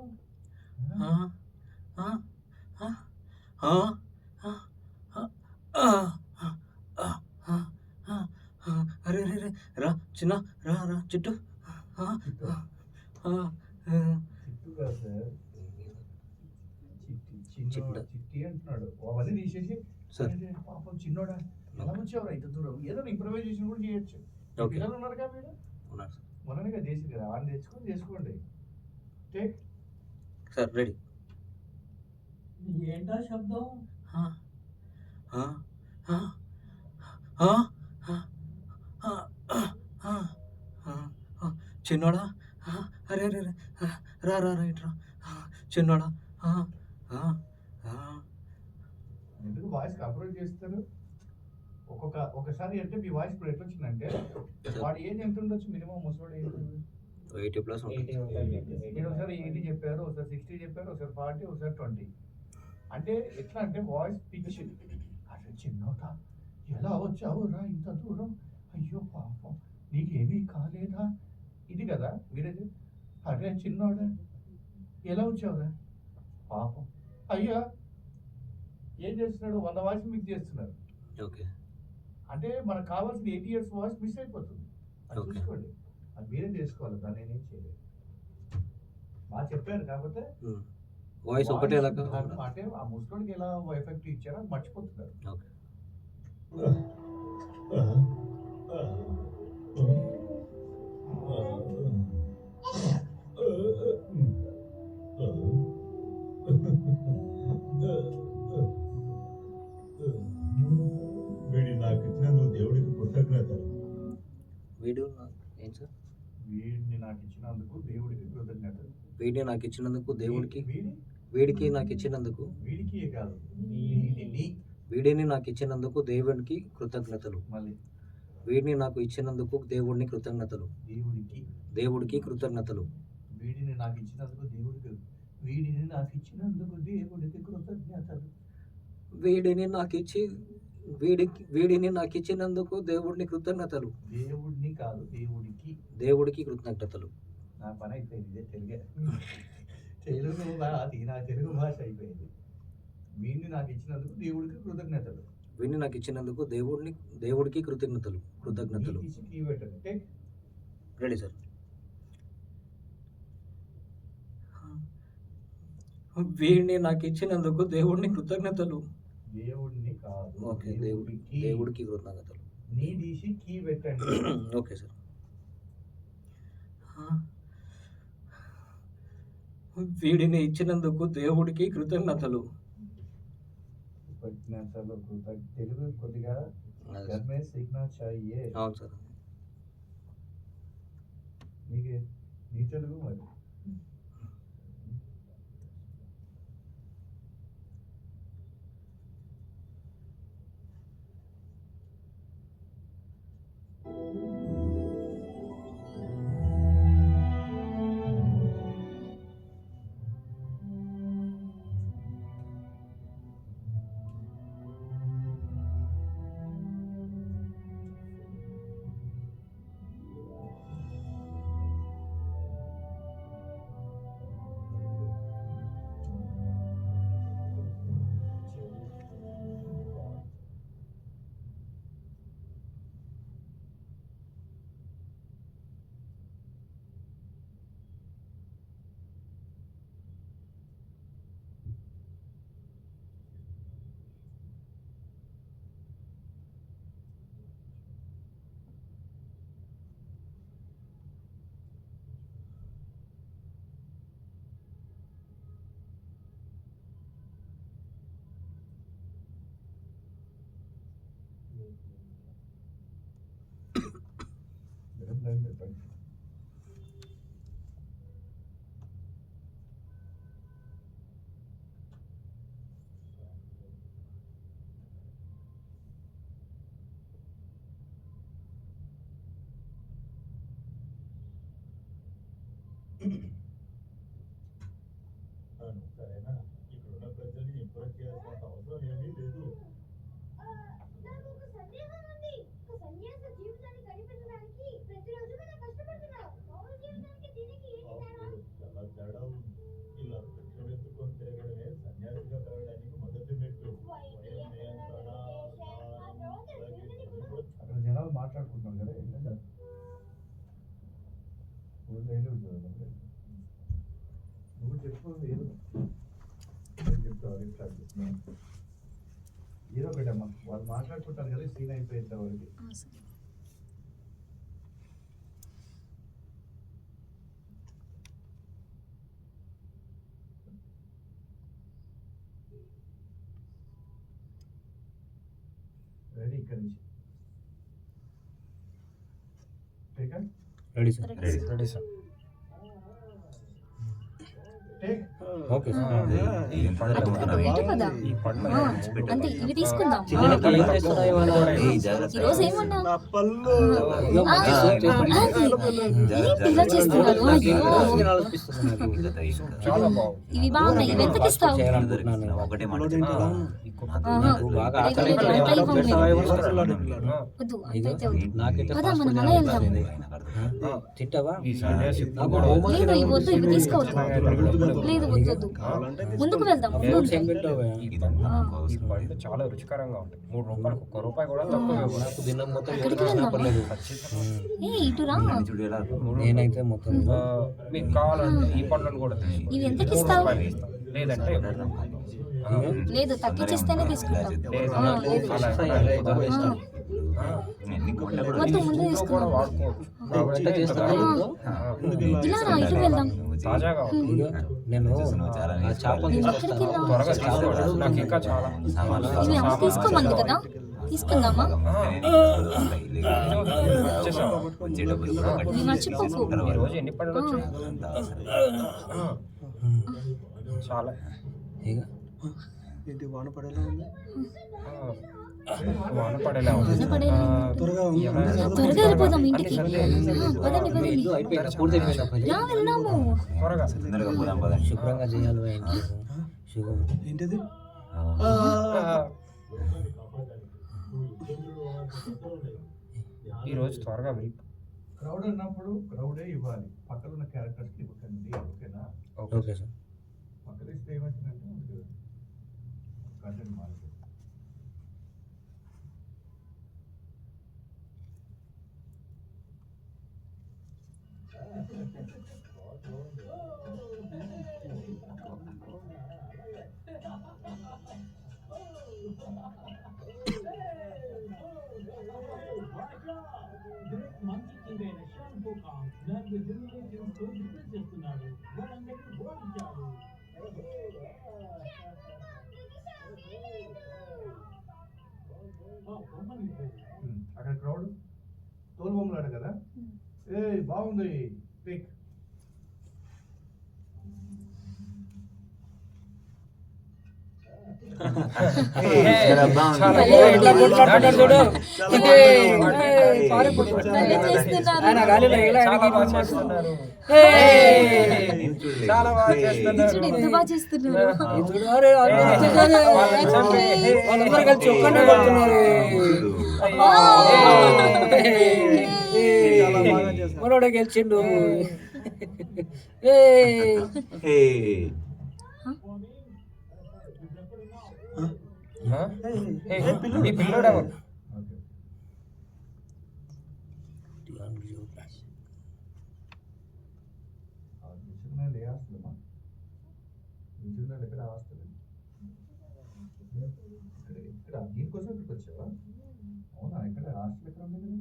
అరే అరే అరే, రా చిన్న, రా రా చిట్టు. చిట్టు కాదు సార్, చిట్టి చిట్టి అంటున్నాడు. అవన్నీ తీసేసి సార్. అరే, పాపం చిన్నోడా ఎలా వచ్చావురా ఇంత దూరం, ఏదో ఇంప్రూవైజేషన్ కూడా చేయొచ్చు. ఓకే. పిల్లలు ఉన్నారు కదా మీరు, ఉన్నారు సార్. మొన్ననే చేసింది కదా, వాళ్ళని తెచ్చుకొని చేసుకోండి. టేక్. Sir ready. ఏంటా శబ్దం? చిన్నోడా, అరే అరే అరే, రా రా రా ఇట్రా చిన్నోడా. ఎందుకు వాయిస్ కంప్రూవ్ చేస్తారు? ఒకసారి అంటే మీ వాయిస్ ఇప్పుడు ఎట్లా వచ్చిందంటే, వాడు ఏజ్ ఎంత ఉండొచ్చు మినిమం, ముసవాడు ఏజ్ 80+ ఉంటుంది. నేను ఒకసారి 80 చెప్పారు, ఒకసారి 60 చెప్పారు, ఒకసారి 40, ఒకసారి 20. అంటే ఎట్లా అంటే వాయిస్ పిచ్. అరే చిన్నోడా ఎలా వచ్చావు రా ఇంత దూరం, అయ్యో పాపం నీకేమీ కాలేదా, ఇది కదా మీరేది. అరే చిన్నోడా ఎలా వచ్చావురా పాపం, అయ్యా ఏం చేస్తున్నాడు, 100 వాయిస్ మీకు చేస్తున్నారు. ఓకే. అంటే మనకు కావాల్సిన 80 years వాయిస్ మిస్ అయిపోతుంది. అది Okay. చూసుకోండి, అది మీరే చేసుకోవాలి, దాన్ని నేనేం చేయలేదు. బాగా చెప్పారు కాకపోతే వాయిస్ ఒకటే లాగా అంటే ఆ ముసలోడికి ఎలా ఎఫెక్ట్ ఇచ్చారో అది మర్చిపోతున్నారు. ఓకే. వీడి నాకు ఇచ్చినందుకు దేవుడికి కృతజ్ఞతలు. వీడియో ఏం సార్? వీడిని నాకు ఇచ్చినందుకు దేవుడికి కృతజ్ఞతలు. వీడిని నాకు ఇచ్చినందుకు దేవుడికి వీడి వీడికి నాకు ఇచ్చినందుకు వీడికి కాదు వీడిని నాకు ఇచ్చినందుకు దేవునికి కృతజ్ఞతలు. మళ్ళీ వీడిని నాకు ఇచ్చినందుకు దేవుడిని కృతజ్ఞతలు. దేవుడికి కృతజ్ఞతలు. వీడిని నాకు ఇచ్చినందుకు దేవుడికి వీడిని నాకు ఇచ్చినందుకు దేవుడికి కృతజ్ఞతలు. వీడిని నాకు ఇచ్చినందుకు దేవుడిని కృతజ్ఞతలు. దేవుడిని కాదు దేవుడికి కృతజ్ఞతలు. నా పని అయిపోయింది. ఇదే తెలుగు నా తెలుగు భాష అయిపోయింది. వీడిని నాకు ఇచ్చినందుకు దేవుడికి కృతజ్ఞతలు. వీడిని నాకు ఇచ్చినందుకు దేవుడికి కృతజ్ఞతలు. Ready sir. వీడిని నాకు ఇచ్చినందుకు దేవుడిని కృతజ్ఞతలు. దేవుడిని కాదు. ఓకే. దేవుడికి కృతజ్ఞతలు. నీ తీసి కీ పెట్టండి. Okay sir. వీడిని ఇచ్చినందుకు దేవుడికి కృతజ్ఞతలు. తెలుగు కొద్దిగా సీఖనా చాహియే. అవును సార్. నీ తెలుగు మరి సరేనా? ఇక్కడున్న ప్రజల్ని ఇంప్రెస్ చేయాల్సినంత అవసరం ఏమీ లేదు. చాలా తేడా ఉంది. ఇలా వృక్షం ఎత్తుకొని తిరగడమే సన్యాసిగా పెరగడానికి మొదటి మెట్టు. స్వయం నియంత్రణ, అక్కడ జనాలు మాట్లాడుకుంటున్నారు కదా. ఏంటంటే నువ్వు చెప్పు ఏదో ఒకటమ్మా. వాళ్ళు మాట్లాడుకుంటారు కదా సీన్ అయిపోయేంత వరకు. రెడీ ఇక్కడి నుంచి ready sir. Ready sir. Okay sir. ఏంటి పద? అంతే, ఇవి తీసుకుందాం. ఈరోజు ఏమన్నావు? నా పళ్ళు ఇలా చేస్తున్నారు. అయ్యో, చాలా బాగుంది. ఇవి బాగున్నాయి. ఇవి ఎంతకి ఇస్తావు? ఒకటే మాట వద్దు, అంతైతే వద్దు. పద, మనం అలా వెళ్దాం. తింటావా? ఈ సన్యాసి లేదు, ఇవి వద్దు, ఇవి తీసుకోవద్దు. లేదు, వద్దు. వద్దు. ముందుకు వెళ్దాం. ముందు లేఅవుట్స్ ఏం పెట్టావు? ఇదంతా నాకు ఈ అవసరం పళ్ళు చాలా రుచికరంగా ఉంటాయి. 3 రూపాయలు, 1 రూపాయి కూడా తక్కువ ఇవ్వరు. నాకు దినం మొత్తం అక్కడికి ఎవరికైనా వెళ్దాం. పర్లేదు. ఏ ఇటురా. చూడు ఎలా నేనైతే మొత్తం మీకు కావాలంటే ఈ పళ్ళను కూడా తీసుకోండి. ఇవి ఎంతకి 3 ఇస్తావు? రూపాయలు ఇస్తాం. లేదంటే ఇవ్వరు. లేదు తగ్గించేస్తేనే తీసుకుంటాం. లేదు, లేదు. అలా కుదరదు. ఎన్ని కోట్ల కూడా మొత్తం ముందే ఇంట్లో కూడా తీసుకున్నాం. వాడుకోవచ్చు. కాబట్టి ఇట్లా చేస్తారా ఇంట్లో? ఇలా రా, ఇటు వెళ్దాం. తాజాగా ఉంటుంది. నేను చాలా ఆ చేపలు తీసుకొస్తాను. త్వరగా తీసుకోండి. నాకు ఇంకా చాలా ఇవి అమ్మ తీసుకోమంది కదా, తీసుకుందామా? ఇవి మర్చిపోకు. ఈ రోజు ఎన్ని పళ్ళు వచ్చాయి? చాలా ఇక ఏంటి వాన పడేలా ఉంది? వాన పడేలా ఉంది. వాన పడేలా ఉంది. త్వరగా ఉంది. త్వరగా వెళ్ళిపోదాం ఇంటికి. పదండి పదండి. ఇల్లు అయిపోయిందా? పూర్తి అయిపోయిందా పని? రా వెళ్దాము. త్వరగా తొందరగా పోదాం పదండి. శుభ్రంగా చేయాలి భయ్ ఇంట్లో. శుభం. ఏంటిది? ఈ రోజు త్వరగా వెళ్ళి క్రౌడ్ అన్నప్పుడు క్రౌడే ఇవ్వాలి, పక్కన ఉన్న క్యారెక్టర్స్కి ఇవ్వకండి. ఓకేనా? Okay sir. పక్కన ఇస్తే ఏమవుతుందంటే కంటెంట్ మారుతుంది. మంచి కింగ్ అయిన షాన్ పోకాంగ్ దానికి జిమ్నేషియం తో డిఫెన్స్ చేస్తున్నాడు. వాళ్ళందరినీ ఓడించాడు. అక్కడ క్రౌడ్ తోలుబొమ్మలాడు కదా. ఏ బాగుంది పిక్. చాలా బాగా చేస్తున్నారు. చూడు ఎంత బాగా చేస్తున్నారు. వాళ్ళందరూ కలిసి ఒక్కనే కొడుతున్నారు. మనోడే గెలిచిండు. ఈ పిల్లోడు ఎవరు? ఇక్కడ హాస్టల్ ఇక్కడ దీనికోసం ఇక్కడికి వచ్చావా? అవునా? ఇక్కడ హాస్టల్ ఎక్కడ ఉంది కదా?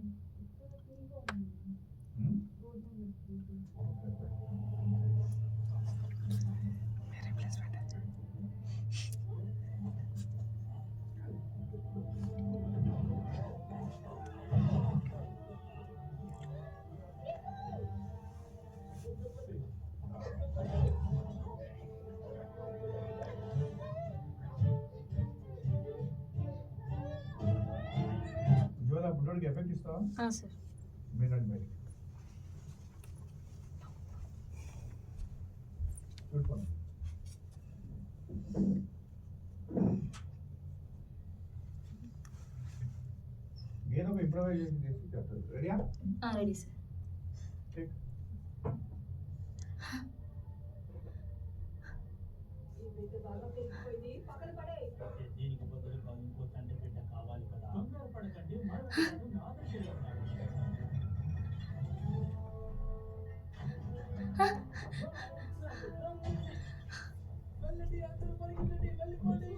ఉజ్వల బుడ్డోడికి ఎఫెక్ట్ ఇస్తావా? సార్. మీరండి బయట చూసుకోండి. ఏదో ఒక ఇంప్రవైజేషన్ చేసి చెప్తారు. రెడీయా? Ready sir. Take. దీనికి బదులుగా ఇంకో తండ్రి బిడ్డ కావాలి కదా. కంగారు పడకండి, మరణాలను నా దగ్గరే ఉన్నాడు. వెళ్ళండి, అందరూ పరిగెత్తండి, వెళ్ళిపోండి.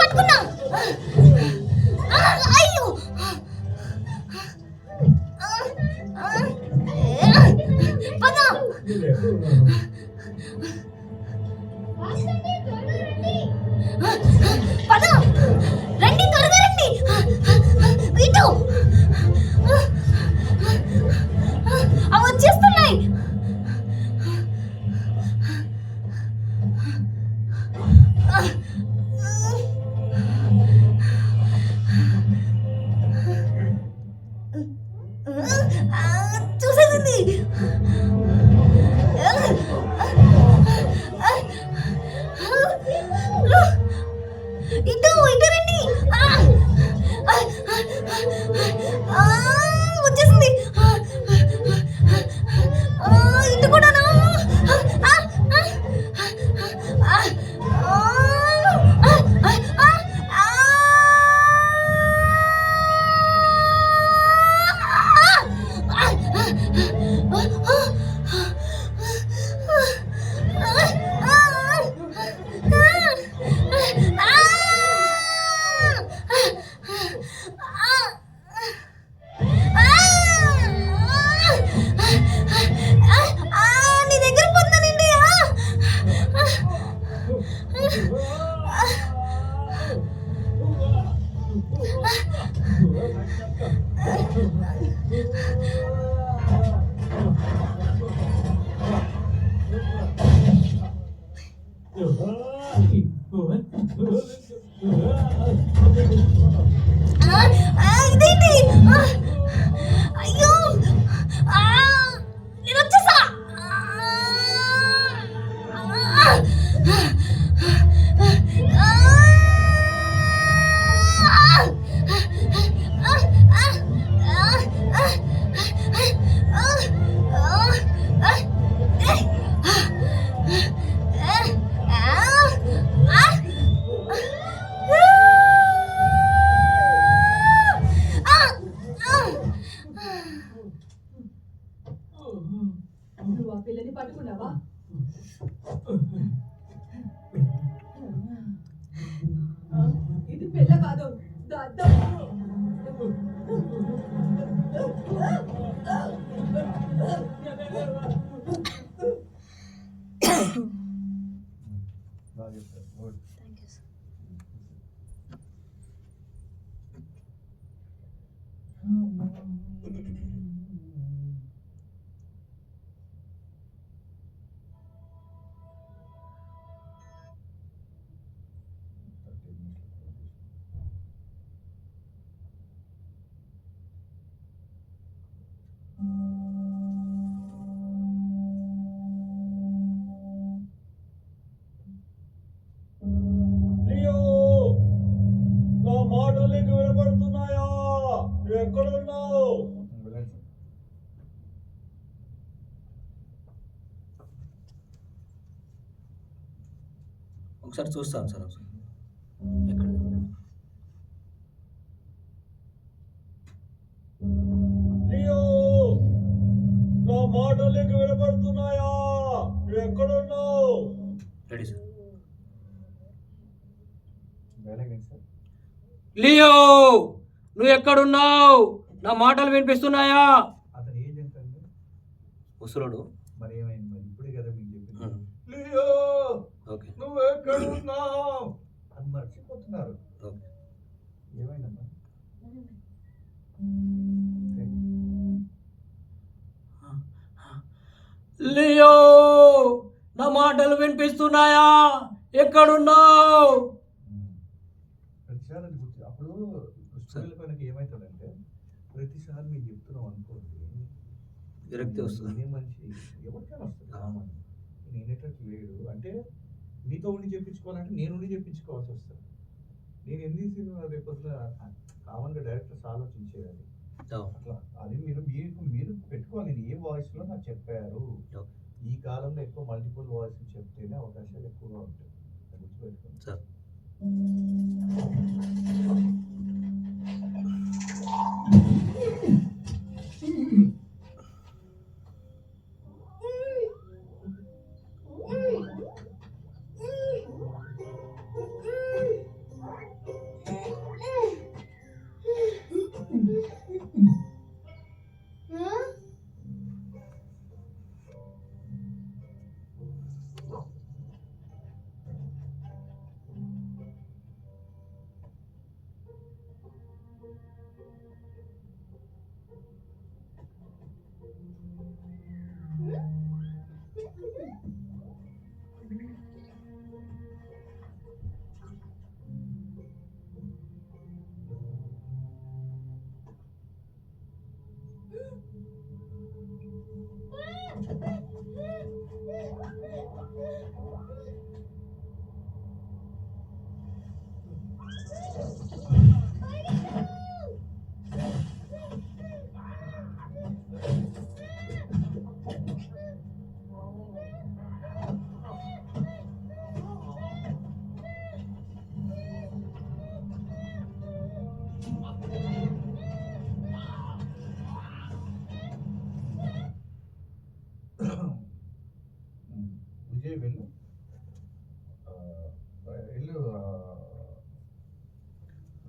పట్టుకున్నా. అయ్యో పద. పద రండి, త్వరగా రండి. ఇటు అవి వచ్చేస్తున్నాయి. చూసేసింది. ఇటు ఇటు రండి. వచ్చేసింది. ఇటు కూడానా? నీ దగ్గర పొందనండి. ఇదేంటి? అయ్యో నేను వచ్చేసా. నువ్వు ఆ పిల్లని పట్టుకున్నావా? ఇది పిల్ల కాదు, దద్దం. బాగా చెప్పారు. గుడ్. లియో, నా మాటలు నీకు వినపడుతున్నాయా? నువ్వు ఎక్కడున్నావు? వెళ్ళండి సార్. ఒకసారి చూస్తాను సార్. ఒకసారి ఎక్కడ లియో, నా మాటలు నీకు వినపడుతున్నాయా? నువ్వు ఎక్కడున్నావు? Ready sir. వెళ్ళండి సార్. లియో, నువ్వు ఎక్కడున్నావు? నా మాటలు వినిపిస్తున్నాయా? అతను ఏం చెప్తాడు? ముసలోడు. మరి ఏమైంది? మరి ఇప్పుడే కదా మీకు చెప్పింది. లియో, ఓకే నువ్వు ఎక్కడున్నావు? అది మర్చిపోతున్నారు. ఓకే. ఏమైందమ్మా? లియో, నా మాటలు వినిపిస్తున్నాయా? ఎక్కడున్నావు? ప్రతిసారి అది గుర్తు. అప్పుడు స్కూల్ పైన ఏమవుతుందంటే ప్రతిసారి మీకు చెప్తున్నాం అనుకోండి, విరక్తి వస్తుంది. ఇదే మనిషి ఎవరికైనా వస్తుంది కామన్. నేనేటట్టు లేడు అంటే నీతో ఉండి చెప్పించుకోవాలంటే నేను ఉండి చెప్పించుకోవాల్సి వస్తుంది. నేను ఎందుకు రేపు కామన్గా డైరెక్టర్స్ ఆలోచించేయాలి అట్లా. అది మీరు పెట్టుకోవాలి. నేను ఏ వాయిస్లో నాకు చెప్పారు. ఈ కాలంలో ఎక్కువ మల్టిపుల్ వాయిస్ చెప్తేనే అవకాశాలు ఎక్కువగా ఉంటాయి. అది గుర్తుపెట్టుకోండి సార్.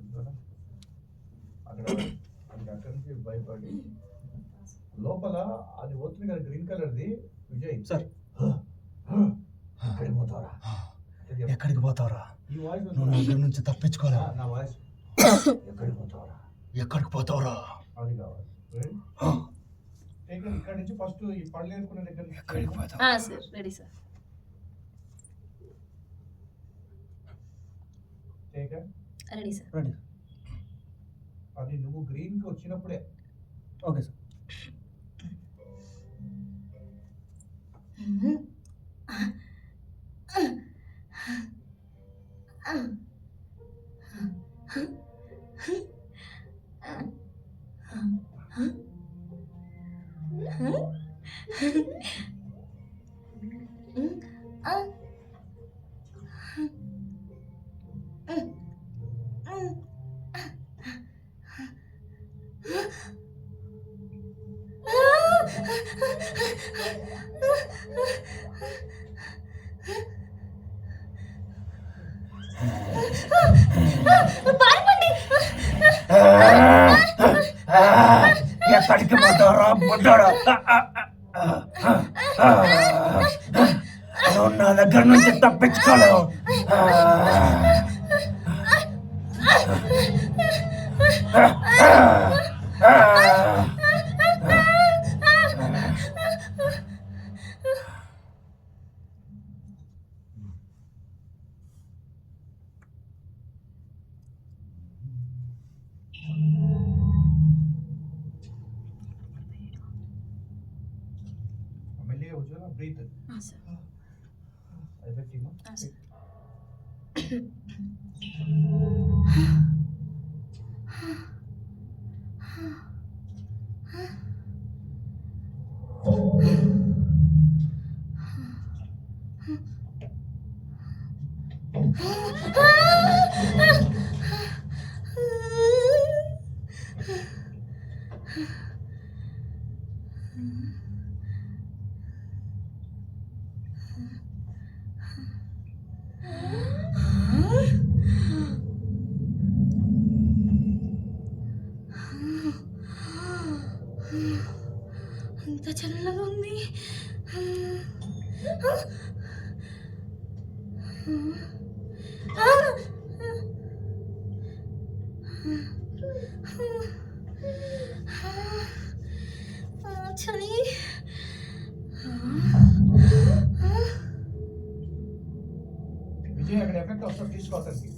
అక్కడ అది అక్కడి నుంచి భయపడి లోపల అది వస్తుంది కదా గ్రీన్ కలర్ది విజయ్ సార్. ఎక్కడికి పోతావరా ఎక్కడికి పోతావురా? ఈ వాయిస్ నువ్వు నా దగ్గర నుంచి తప్పించుకోరా. నా వాయిస్ ఎక్కడికి పోతావరా ఎక్కడికి పోతావురా? అది కావాలి ఇక్కడ నుంచి ఫస్ట్ ఈ పళ్ళు వేసుకునే దగ్గర ఎక్కడికి పోతావు? Sir ready sir. Ready sir. Ready. అది నువ్వు గ్రీన్ కి వచ్చినప్పుడే. Okay sir. ఎక్కడికి పోతావురా బుడ్డోడా? నువ్వు నా దగ్గర నుంచి తప్పించుకోలేవు. మెల్లిగా వచ్చా బ్రీత్ సార్. Effective sir. ఎంత చల్లగా ఉంది. చలి. విజయ్ అక్కడ ఎఫెక్ట్ వస్తుంది తీసుకో అతనికి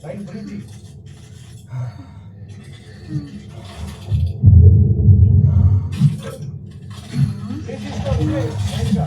లైన్ బ్రీత్ తీసుకో విజయ్ లైన్గా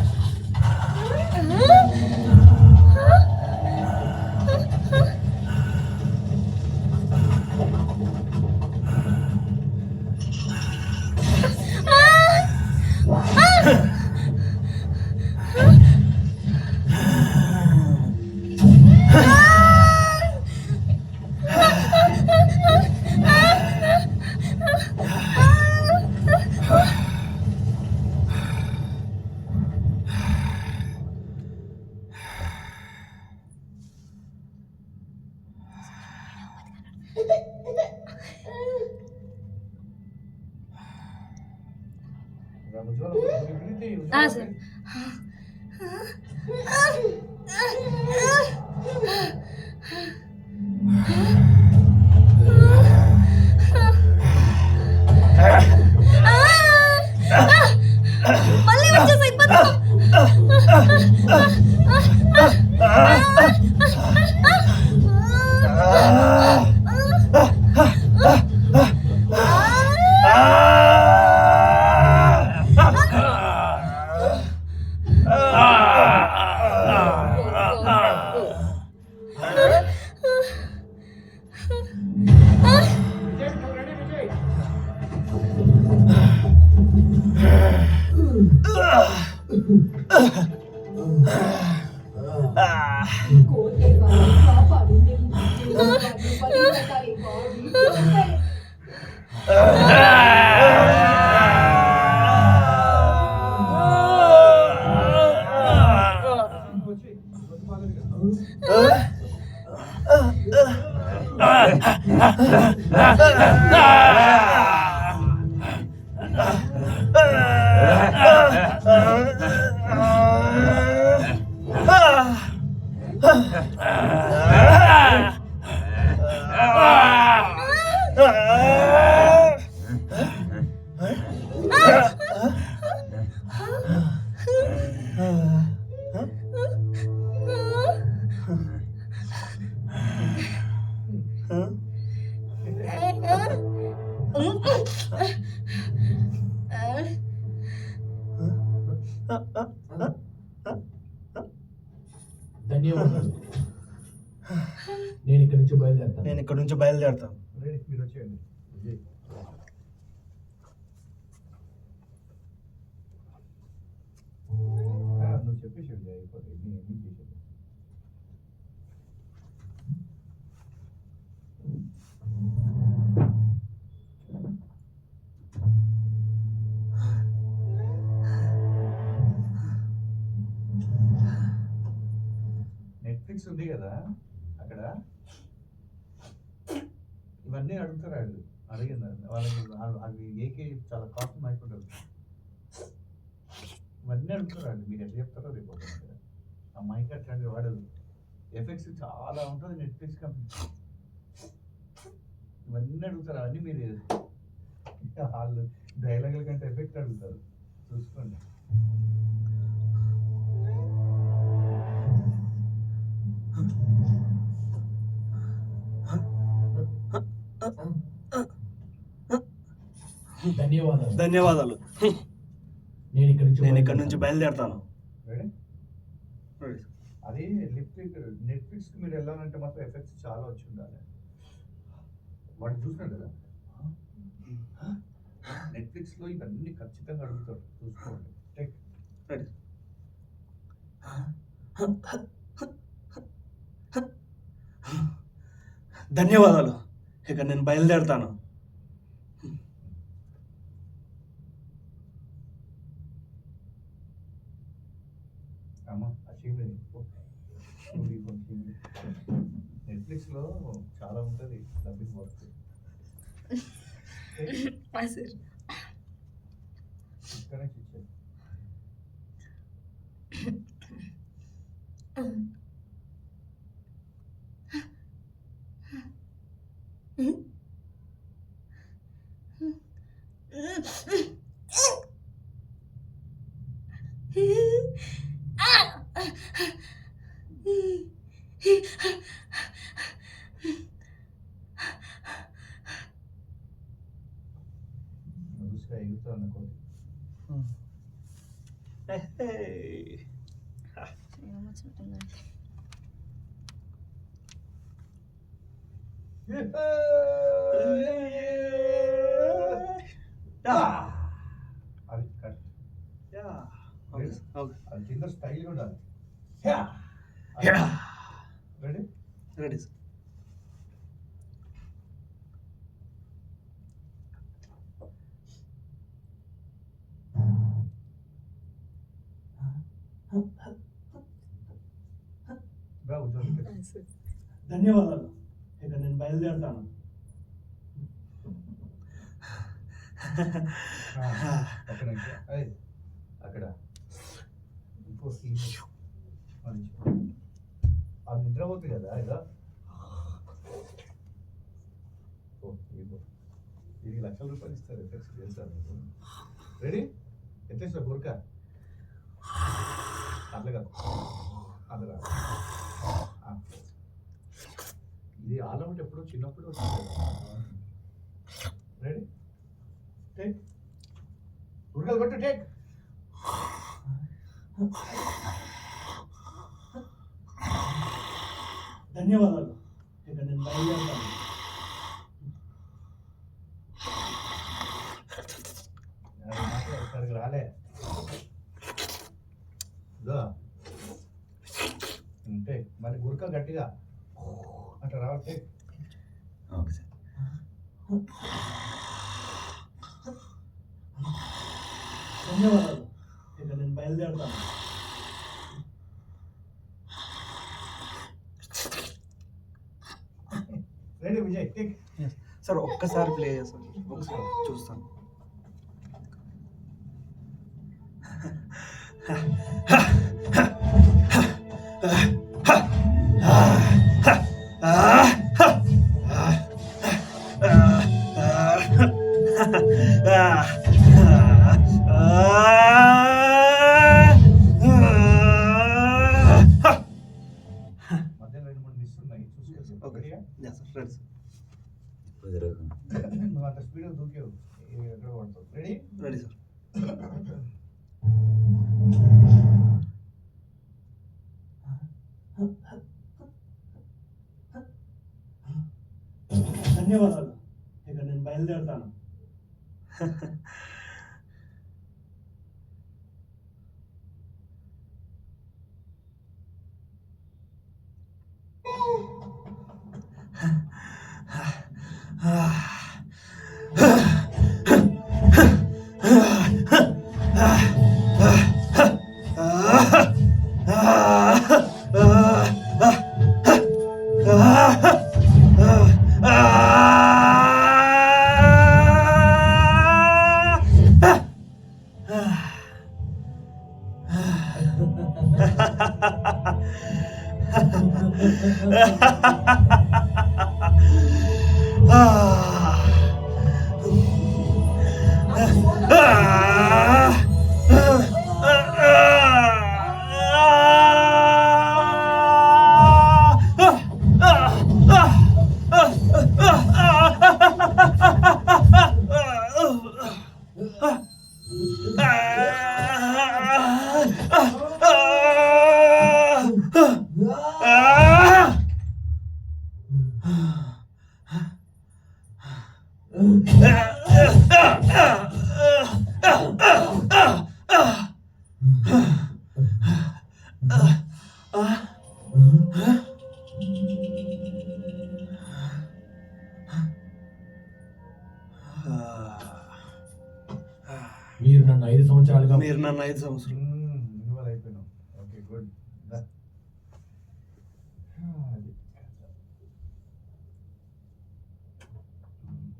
సార్. మళ్ళీ వచ్చేసాయి. వచ్చి ధన్యవాదాలు. నేను ఇక్కడి నుంచి బయలుదేరుతాను. నేను ఇక్కడ నుంచి బయలుదేరుతాను. రెడీ, మీరు వచ్చేయండి. విజయ్. నువ్వు చెప్పేసి విజయ్, అయిపోతుంది. నేను చేసేది. నెట్ఫ్లిక్స్ ఉంది కదా అక్కడ, ఇవన్నీ అడుగుతారు వాళ్ళు. అడిగింది వాళ్ళకి అవి ఏకే చాలా కాస్ట్ అయిపోతారు. ఇవన్నీ అడుగుతారు వాళ్ళు. మీరు ఎట్లా చెప్తారో రేపు ఆ మైక్ అట్లాంటివి వాడదు. ఎఫెక్ట్స్ చాలా ఉంటుంది నెట్ఫ్లిక్స్ కంపెనీ. ఇవన్నీ అడుగుతారు. అవన్నీ మీరు వాళ్ళు డైలాగుల కంటే ఎఫెక్ట్ అడుగుతారు. చూసుకోండి. ధన్యవాదాలు. ధన్యవాదాలు. నేను ఇక్కడ నుంచి బయలుదేరుతాను. అది నెట్ఫ్లిక్స్ మీరు వెళ్ళాలంటే మాత్రం ఎఫెక్ట్స్ చాలా వచ్చి ఉండాలి. వాడు చూసినాడు కదా, నెట్ఫ్లిక్స్ లో ఇవన్నీ ఖచ్చితంగా అడుగుతారు. చూసుకోండి. ధన్యవాదాలు. ఇక నేను బయలుదేరుతాను. నెట్ఫ్లిక్స్ లో చాలా ఉంటుంది డబ్బింగ్ వర్క్. ఇక్కడ నుంచి ఇచ్చేది. ఎగుతా అనుకోండి. అది కట్. అది కింద స్టైల్ ఉండాలి. Ready ready. ధన్యవాదాలు. ఇక నేను బయలుదేరుతాను. అక్కడ ఇంకో సీన్ అది నిద్రపోతుంది కదా. ఇదా 1,00,000 రూపాయలు ఇస్తారు ఎఫెక్ట్స్ చేస్తారు. రెడీ? ఎట్లేస్తా గురక అట్లా కాదు, అట్లా ఇది ఆలౌట్ ఎప్పుడో చిన్నప్పుడు వచ్చింది. రెడీ? టేక్ గురకలు కొట్టు. టేక్. ధన్యవాదాలు. ఇక నేను బయలుదేరుతాను. ఒకసారికి రాలే ఉంటే మరి గురక గట్టిగా అట్లా రావట్లే. Okay sir. ధన్యవాదాలు. ఇక నేను బయలుదేరుతాను. రెడీ విజయ్? కిక్ సార్ ఒక్కసారి ప్లే చేస్తాను, ఒకసారి చూస్తాను. మధ్యలో 2-3 మిస్ ఉన్నాయి చూసుకోవచ్చు. Okay sir, ready sir. నువ్వు అంత స్పీడ్గా దూకేవు, ఎక్కడ పడతావు. Ready ready sir. ధన్యవాదాలు. ఇక నేను బయలుదేరుతాను. మీరు నన్ను 5 సంవత్సరాలుగా మీరు నన్ను 5 సంవత్సరాలు ఇన్వాల్వ్ అయిపోయినావు. Okay good.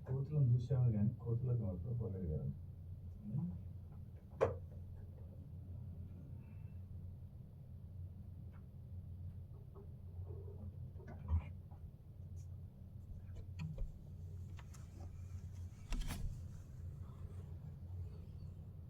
కోతులను చూసాము కానీ కోతులకు మాత్రం పోలేదు కదా.